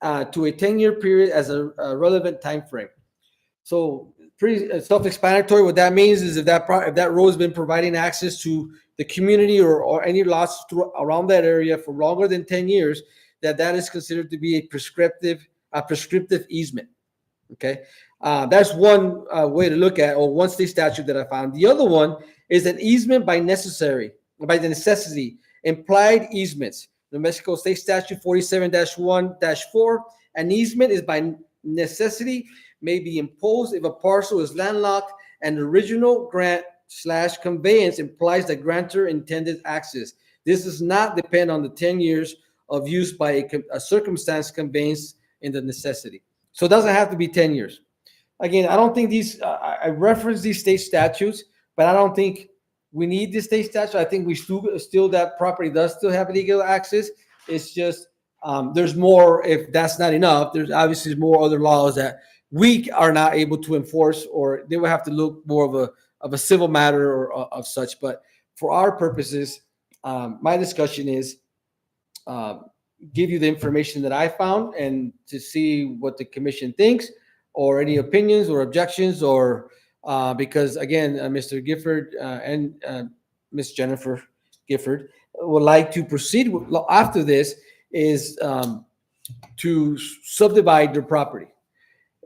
to a 10-year period as a relevant time frame. So pretty self-explanatory. What that means is if that road has been providing access to the community or any lots around that area for longer than 10 years, that is considered to be a prescriptive easement. Okay, that's one way to look at, or one state statute that I found. The other one is an easement by necessity, implied easements. New Mexico State Statute 47-1-4. An easement is by necessity may be imposed if a parcel is landlocked and the original grant / conveyance implies the grantor intended access. This does not depend on the 10 years of use by a circumstance conveyance in the necessity. So it doesn't have to be 10 years. Again, I don't think I reference these state statutes, but I don't think we need this state statute. I think we still that property does still have legal access. It's just there's more. If that's not enough, there's obviously more other laws that we are not able to enforce, or they would have to look more of a civil matter or of such. But for our purposes, my discussion is give you the information that I found and to see what the commission thinks, or any opinions or objections, or because again, Mr. Gifford and Ms. Jennifer Gifford would like to proceed after this is to subdivide their property.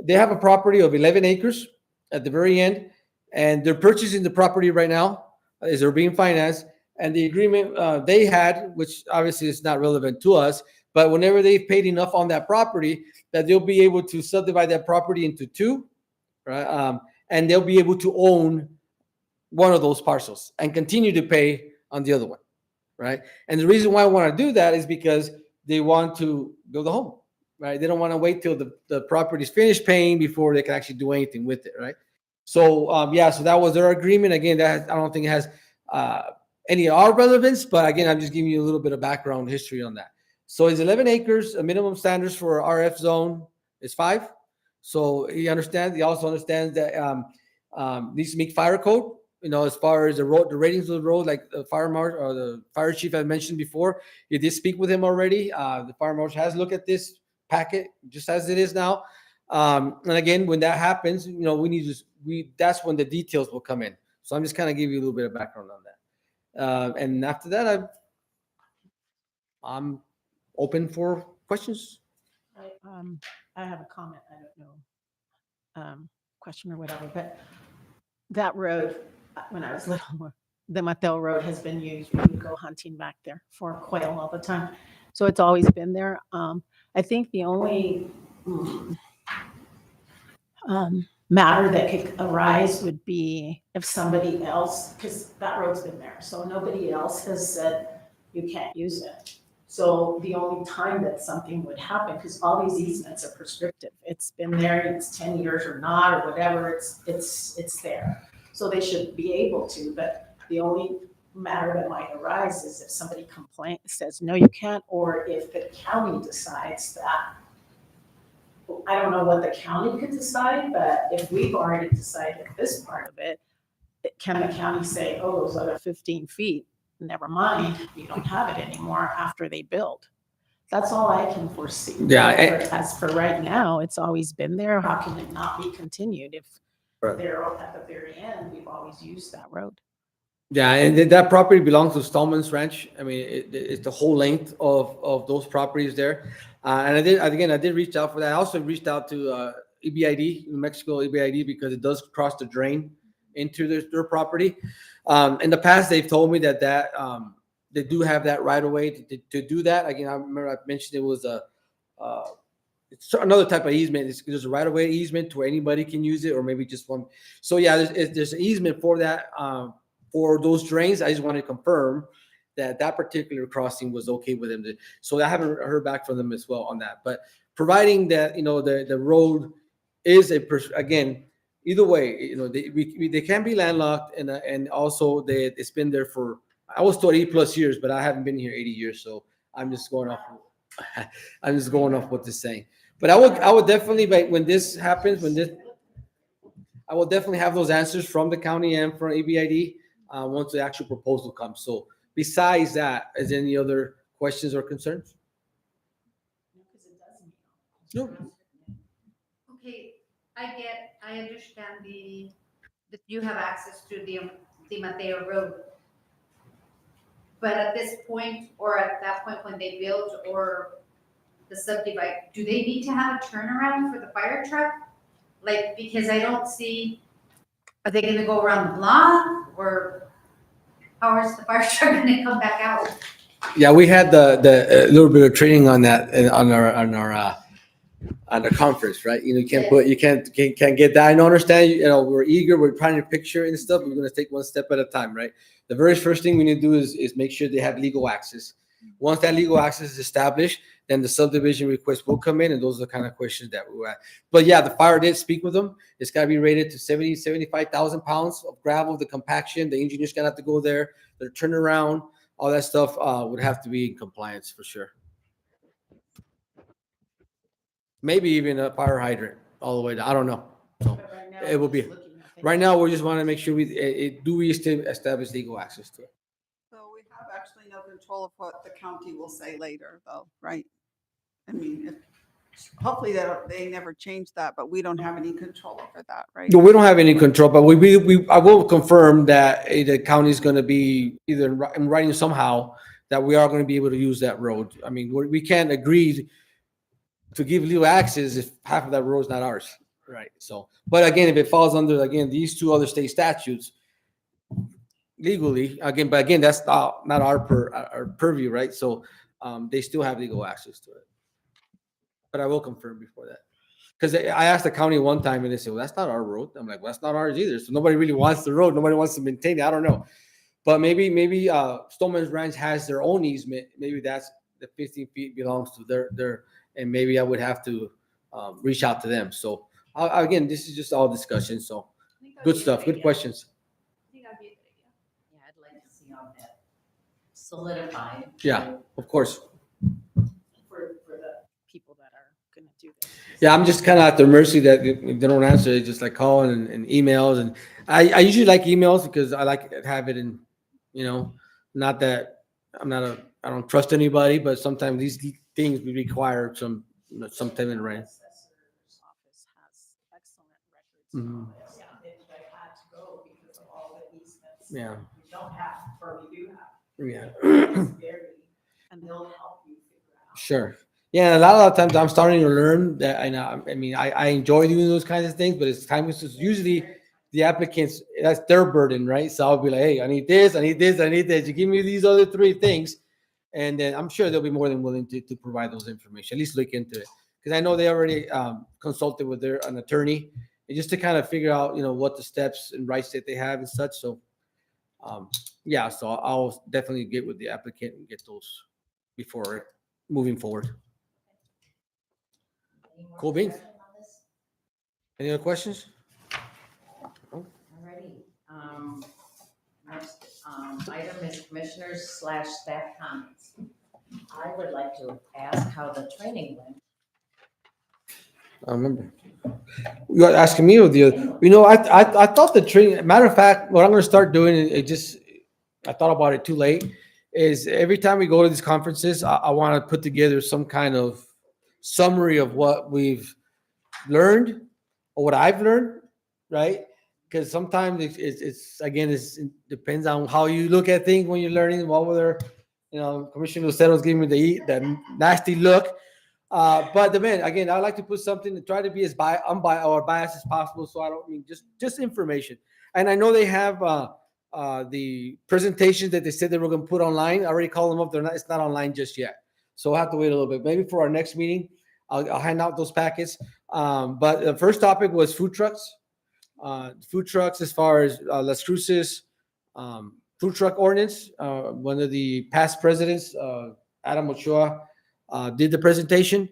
They have a property of 11 acres at the very end, and they're purchasing the property right now as they're being financed. And the agreement they had, which obviously is not relevant to us, but whenever they've paid enough on that property, that they'll be able to subdivide that property into two, right? And they'll be able to own one of those parcels and continue to pay on the other one, right? And the reason why I want to do that is because they want to build a home, right? They don't want to wait till the property's finished paying before they can actually do anything with it, right? So, so that was their agreement. Again, I don't think it has any of our relevance, but again, I'm just giving you a little bit of background history on that. So it's 11 acres. A minimum standards for RF zone is 5. So he also understands that needs to meet fire code. As far as the ratings of the road, like the fire marshal or the fire chief I mentioned before, he did speak with him already. The fire marshal has looked at this packet just as it is now. And again, when that happens, that's when the details will come in. So I'm just kind of giving you a little bit of background on that. And after that, I'm open for questions. I have a comment. I don't know, question or whatever, but that road, when I was little, the Mateo Road has been used. We would go hunting back there for quail all the time. So it's always been there. I think the only matter that could arise would be if somebody else, because that road's been there, so nobody else has said you can't use it. So the only time that something would happen, because all these easements are prescriptive, it's been there, it's 10 years or not, or whatever, it's there. So they should be able to, but the only matter that might arise is if somebody says, no, you can't, or if the county decides that, I don't know what the county could decide, but if we've already decided this part of it, can the county say, oh, those other 15 feet, never mind, you don't have it anymore after they build? That's all I can foresee. Yeah, As for right now, it's always been there. How can it not be continued if Right. they're at the very end, we've always used that road? Yeah, and that property belongs to Stallman's Ranch. I mean, it's the whole length of those properties there. And I did reach out for that. I also reached out to EBID, New Mexico EBID, because it does cross the drain into their property. In the past, they've told me that they do have that right of way to do that. Again, I remember I mentioned it was it's another type of easement. There's a right of way easement to where anybody can use it, or maybe just one. So yeah, there's an easement for that. For those drains, I just want to confirm that particular crossing was okay with them. So I haven't heard back from them as well on that. But providing that, the road is again, either way, they can be landlocked, and also it's been there for, I was told 8+ years, but I haven't been here 80 years. So I'm just going off what they're saying. But I would definitely, when this happens, I will definitely have those answers from the county and from ABID once the actual proposal comes. So besides that, is there any other questions or concerns? No. Okay, I understand that you have access to the Mateo Road. But at this point, or at that point when they build or the subdivide, do they need to have a turnaround for the fire truck? Like, because I don't see, are they gonna go around the block, or how is the fire truck gonna come back out? Yeah, we had the little bit of training on that on the conference, right? You can't get that. I don't understand. We're eager. We're trying to picture and stuff. We're going to take one step at a time, right? The very first thing we need to do is make sure they have legal access. Once that legal access is established, then the subdivision request will come in, and those are the kind of questions that we're at. But yeah, the fire did speak with them. It's got to be rated to 75,000 pounds of gravel, the compaction. The engineer's going to have to go there. Their turnaround, all that stuff would have to be in compliance for sure. Maybe even a fire hydrant all the way down. I don't know. So it will be. Right now, we just want to make sure we establish legal access to it. So we have actually no control of what the county will say later, though, right? I mean, hopefully they never change that, but we don't have any control over that, right? No, we don't have any control, but I will confirm that the county is going to be either in writing somehow that we are going to be able to use that road. I mean, we can't agree to give legal access if half of that road is not ours, right? So, but again, if it falls under these two other state statutes legally, again, that's not our purview, right? So they still have legal access to it. But I will confirm before that. Because I asked the county one time and they said, well, that's not our road. I'm like, well, that's not ours either. So nobody really wants the road. Nobody wants to maintain it. I don't know. But maybe Stallman's Ranch has their own easement. Maybe that's the 15 feet belongs to their, and maybe I would have to reach out to them. So again, this is just all discussion. So good stuff. Good questions. Yeah, I'd like to see all that solidified. Yeah, of course. For the people that are going to do this. Yeah, I'm just kind of at their mercy that if they don't answer, they just like call and emails. And I usually like emails because I like to have it in, not that I don't trust anybody, but sometimes these things we require some type of writing. Assessor's office has excellent records. Mhm. Yeah, they had to go because of all the easements. Yeah. We don't have, or we do have. Yeah. It's and they'll help you figure out. Sure. Yeah, a lot of times I'm starting to learn that. I enjoy doing those kinds of things, but it's time. It's usually the applicants. That's their burden, right? So I'll be like, hey, I need this, I need this, I need this. You give me these other 3 things, and then I'm sure they'll be more than willing to provide those information. At least look into it, because I know they already consulted with an attorney, and just to kind of figure out, what the steps and rights that they have and such. So yeah, so I'll definitely get with the applicant and get those before moving forward. Any more Cool beans. discussion on this? Any other questions? Alrighty. Next item is commissioners/staff comments. I would like to ask how the training went. I remember. You are asking me or the other? I thought the training, matter of fact, what I'm gonna start doing, I thought about it too late, is every time we go to these conferences, I wanna put together some kind of summary of what we've learned or what I've learned, right? Because sometimes it depends on how you look at things when you're learning. What were Commissioner Lucero's giving me the nasty look. But again, I like to put something to try to be as unbiased or biased as possible. So I don't mean just information. And I know they have the presentations that they said they were going to put online. I already called them up. It's not online just yet. So I'll have to wait a little bit. Maybe for our next meeting, I'll hand out those packets. But the first topic was food trucks. Food trucks as far as Las Cruces food truck ordinance. One of the past presidents, Adam Ochoa, did the presentation,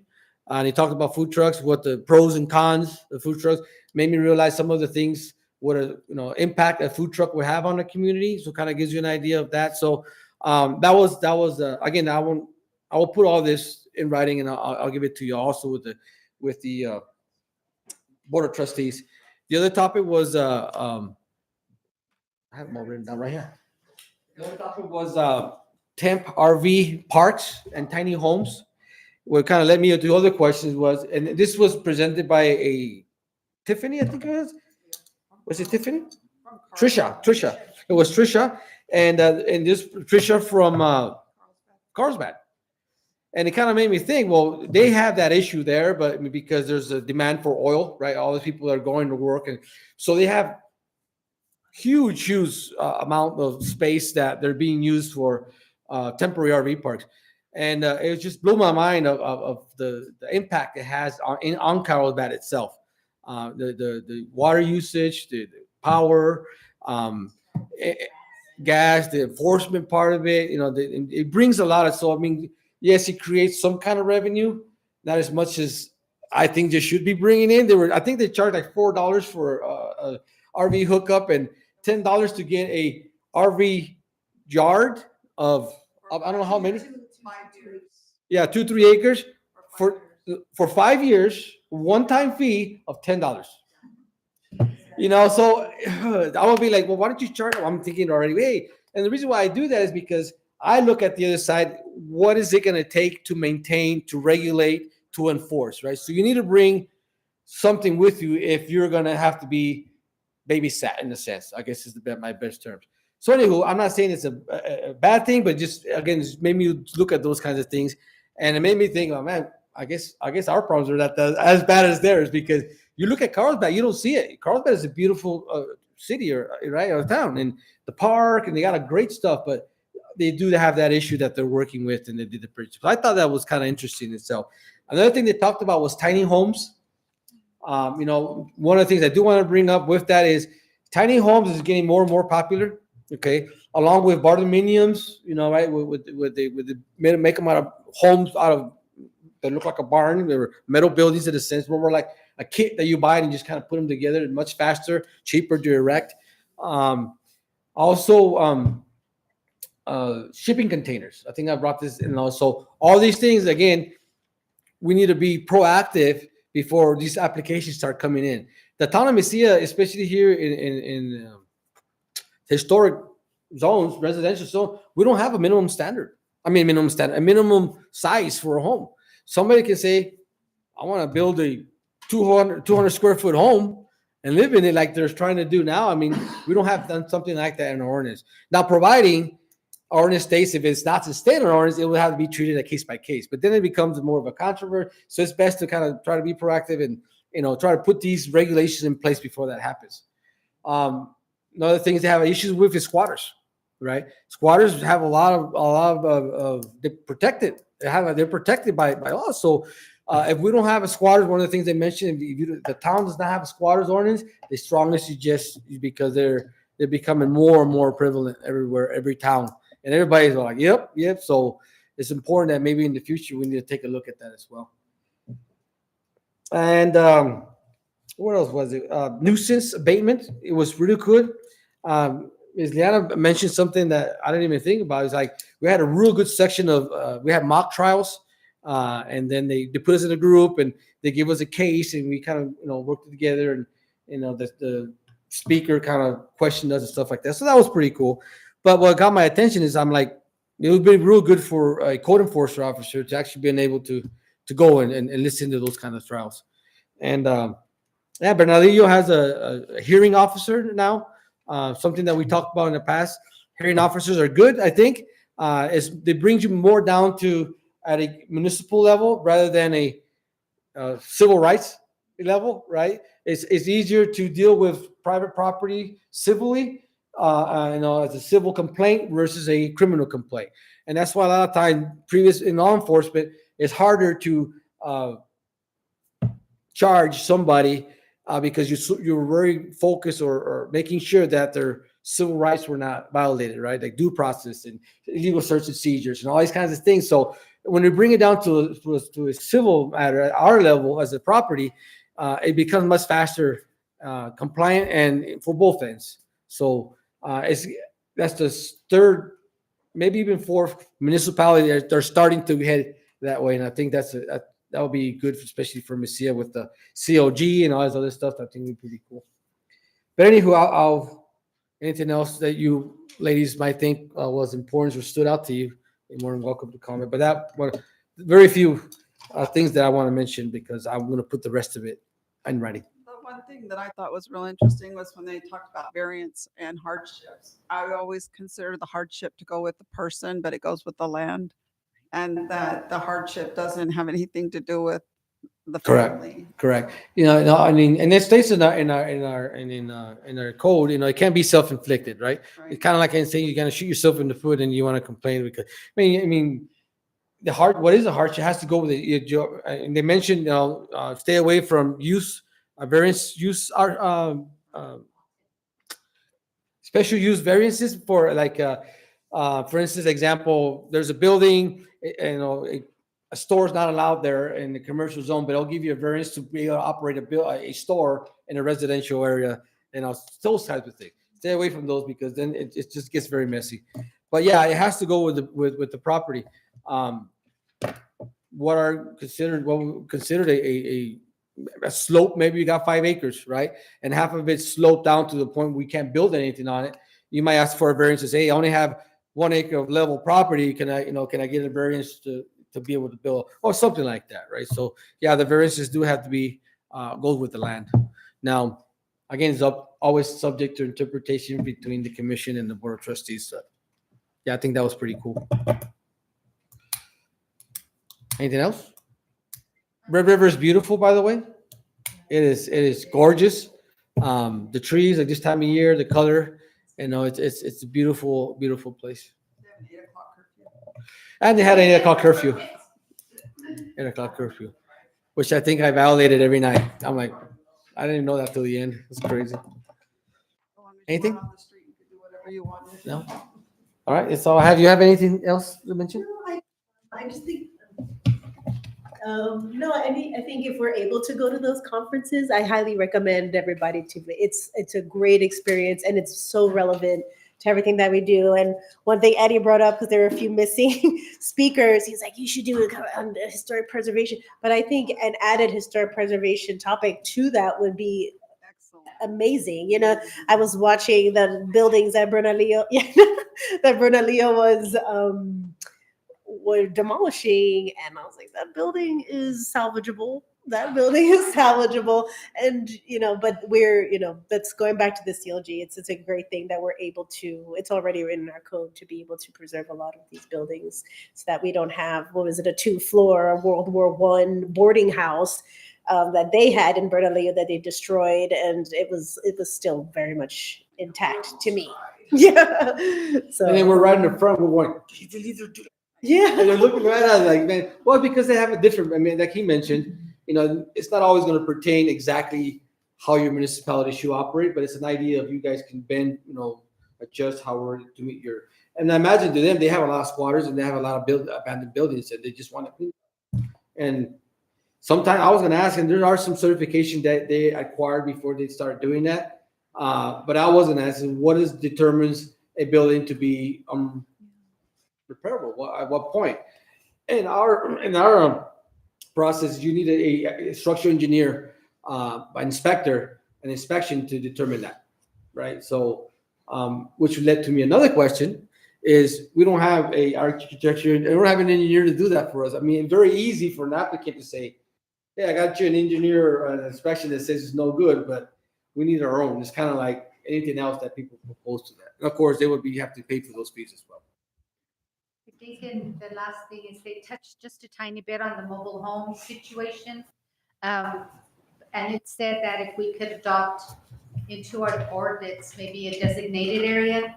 and he talked about food trucks, what the pros and cons of food trucks. Made me realize some of the things, what a impact a food truck would have on the community. So kind of gives you an idea of that. So that was again, I will put all this in writing, and I'll give it to you also with the board of trustees. The other topic was I have them all written down right here. The other topic was temp RV parks and tiny homes. What kind of led me to other questions was, and this was presented by a Tiffany, I think it was. Was it Tiffany? Trisha. It was Trisha, and this Trisha from Carlsbad. And it kind of made me think, well, they have that issue there, but because there's a demand for oil, right? All the people are going to work, and so they have huge amount of space that they're being used for temporary RV parks. And it just blew my mind of the impact it has on Carlsbad itself. The water usage, the power, gas, the enforcement part of it, it brings a lot of, so I mean, yes, it creates some kind of revenue, not as much as I think they should be bringing in. I think they charge like $4 for a RV hookup and $10 to get a RV yard of I don't know how many. 5 years. Yeah, 2-3 acres for 5 years, one-time fee of $10. So I would be like, well, why don't you charge? I'm thinking already, hey, and the reason why I do that is because I look at the other side. What is it going to take to maintain, to regulate, to enforce, right? So you need to bring something with you if you're going to have to be babysat in a sense, I guess is my best terms. So anywho, I'm not saying it's a bad thing, but just again, it made me look at those kinds of things, and it made me think, oh man, I guess our problems are not as bad as theirs, because you look at Carlsbad, you don't see it. Carlsbad is a beautiful city or town, and the park, and they got a great stuff, but they do have that issue that they're working with, and they did the bridge. So I thought that was kind of interesting in itself. Another thing they talked about was tiny homes. One of the things I do want to bring up with that is tiny homes is getting more and more popular. Okay, along with barndominiums, right? With the make them out of homes that look like a barn. They were metal buildings in a sense, more like a kit that you buy and just kind of put them together. Much faster, cheaper to erect. Shipping containers. I think I brought this in. So all these things, again, we need to be proactive before these applications start coming in. The town of Mesilla, especially here in historic zones, residential zone, we don't have a minimum size for a home. Somebody can say, I want to build a 200 square foot home and live in it like they're trying to do now. I mean, we don't have done something like that in our ordinance. Now, providing our ordinance states if it's not to stay in our ordinance, it will have to be treated a case by case. But then it becomes more of a controversy. So it's best to kind of try to be proactive and try to put these regulations in place before that happens. Another thing they have issues with is squatters, right? Squatters have a lot of they're protected. They're protected by law. So if we don't have a squatters, one of the things they mentioned, if the town does not have a squatters ordinance, they strongly suggest, because they're they're becoming more and more prevalent everywhere, every town. And everybody's like, yep, yep. So it's important that maybe in the future we need to take a look at that as well. And what else was it? Nuisance abatement. It was really good. Ms. Liana mentioned something that I didn't even think about. It's like we had a real good section of we had mock trials, and then they put us in a group and they give us a case and we kind of worked together, and the speaker kind of questioned us and stuff like that. So that was pretty cool. But what got my attention is I'm like, it would be real good for a code enforcement officer to actually being able to go and listen to those kind of trials. And yeah, Bernardillo has a hearing officer now. Something that we talked about in the past. Hearing officers are good, I think. They bring you more down to at a municipal level rather than a civil rights level, right? It's easier to deal with private property civilly, as a civil complaint versus a criminal complaint. And that's why a lot of time previous in law enforcement, it's harder to charge somebody because you're very focused or making sure that their civil rights were not violated, right? Like due process and illegal search and seizures and all these kinds of things. So when we bring it down to a civil matter at our level as a property, it becomes much faster, compliant, and for both ends. So that's the third, maybe even fourth municipality that they're starting to head that way, and I think that would be good, especially for Mesilla with the COG and all this other stuff. I think would be pretty cool. But anywho, I'll anything else that you ladies might think was important or stood out to you, you're more than welcome to comment. But that one, very few things that I want to mention because I'm going to put the rest of it in writing. The one thing that I thought was real interesting was when they talked about variance and hardships. I always consider the hardship to go with the person, but it goes with the land. And that the hardship doesn't have anything to do with the family. Correct. No, I mean, and it states in our code, it can't be self-inflicted, right? Right. It's kind of like saying you're gonna shoot yourself in the foot and you want to complain because I mean, what is a hardship? It has to go with it. And they mentioned, stay away from variance use, special use variances for like, for instance, example, there's a building, a store is not allowed there in the commercial zone, but it'll give you a variance to be able to operate a store in a residential area, those types of things. Stay away from those because then it just gets very messy. But yeah, it has to go with the property. What we considered a slope, maybe you got 5 acres, right? And half of it's sloped down to the point we can't build anything on it. You might ask for a variance to say, hey, I only have 1 acre of level property. Can I get a variance to be able to build or something like that, right? So yeah, the variances do have to be goes with the land. Now, again, it's always subject to interpretation between the commission and the board of trustees. So, yeah, I think that was pretty cool. Anything else? Red River is beautiful, by the way. It is gorgeous. The trees at this time of year, the color, it's a beautiful, beautiful place. And they had an 8 o'clock curfew. 8 o'clock curfew, which I think I violated every night. I'm like, I didn't even know that till the end. It's crazy. Anything? On the street, you could do whatever you wanted. No. All right. That's all I have. You have anything else to mention? I just think, no, I think if we're able to go to those conferences, I highly recommend everybody to. It's a great experience and it's so relevant to everything that we do. And one thing Eddie brought up, because there were a few missing speakers, he's like, you should do it on historic preservation. But I think an added historic preservation topic to that would be amazing. I was watching the buildings that Bernalillo were demolishing, and I was like, that building is salvageable. And but we're that's going back to the CLG. It's a great thing that we're able to. It's already written in our code to be able to preserve a lot of these buildings, so that we don't have a 2-floor World War I boarding house that they had in Bernalillo that they destroyed, and it was still very much intact to me. Yeah. So. And then we're right in the front. We're going, yeah. And they're looking right at it like, man, well, because they have a different, like he mentioned, it's not always going to pertain exactly how your municipality should operate, but it's an idea of you guys can bend, adjust how we're to meet your. And I imagine to them, they have a lot of squatters and they have a lot of abandoned buildings that they just want to clean. And sometimes I was going to ask, and there are some certification that they acquired before they start doing that. But I wasn't asking what determines a building to be repairable. At what point? In our process, you need a structural engineer, inspector, an inspection to determine that, right? So, which led to me another question is we don't have a architecture, we don't have an engineer to do that for us. I mean, very easy for an applicant to say, "Hey, I got you an engineer, an inspection that says it's no good, but we need our own." It's kind of like anything else that people propose to that. And of course, they would have to pay for those fees as well. I think the last thing is they touched just a tiny bit on the mobile home situation. And it said that if we could adopt into our ordinance, maybe a designated area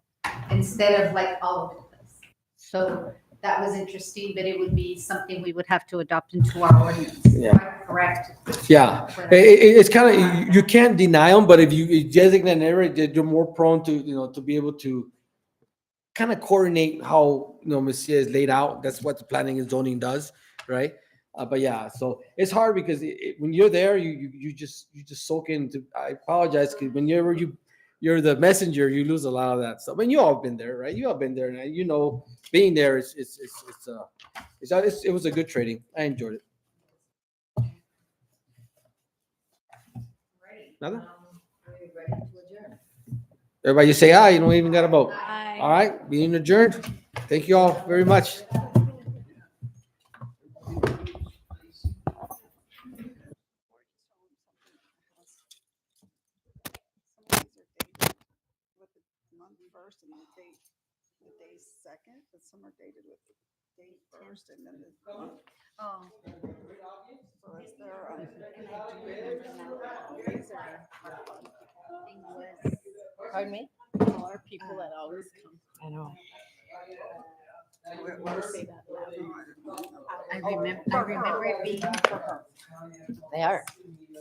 instead of like all over the place. So that was interesting, but it would be something we would have to adopt into our ordinance. Yeah. Correct. Yeah, it's kind of, you can't deny them, but if you designate an area, you're more prone to, to be able to kind of coordinate how, Monsieur is laid out. That's what the planning and zoning does, right? But yeah, so it's hard because when you're there, you just soak into. I apologize because whenever you're the messenger, you lose a lot of that stuff. I mean, you all been there, right? You all been there, and being there it was a good training. I enjoyed it. Nothing? Ready to adjourn. Everybody say aye. You don't even got a vote. Bye. All right, meeting adjourned. Thank you all very much. With the month first and the day second, but some are dated with the date first and then the month. Oh. So is there, And I do remember now, thing was, Pardon me? All our people that always come. I know. where Wanna was say that loud. I remember it being for her. They are.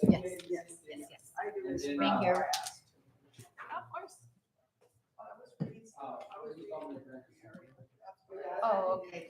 Yes, Yes. yes, yes. Being here. Oh, okay.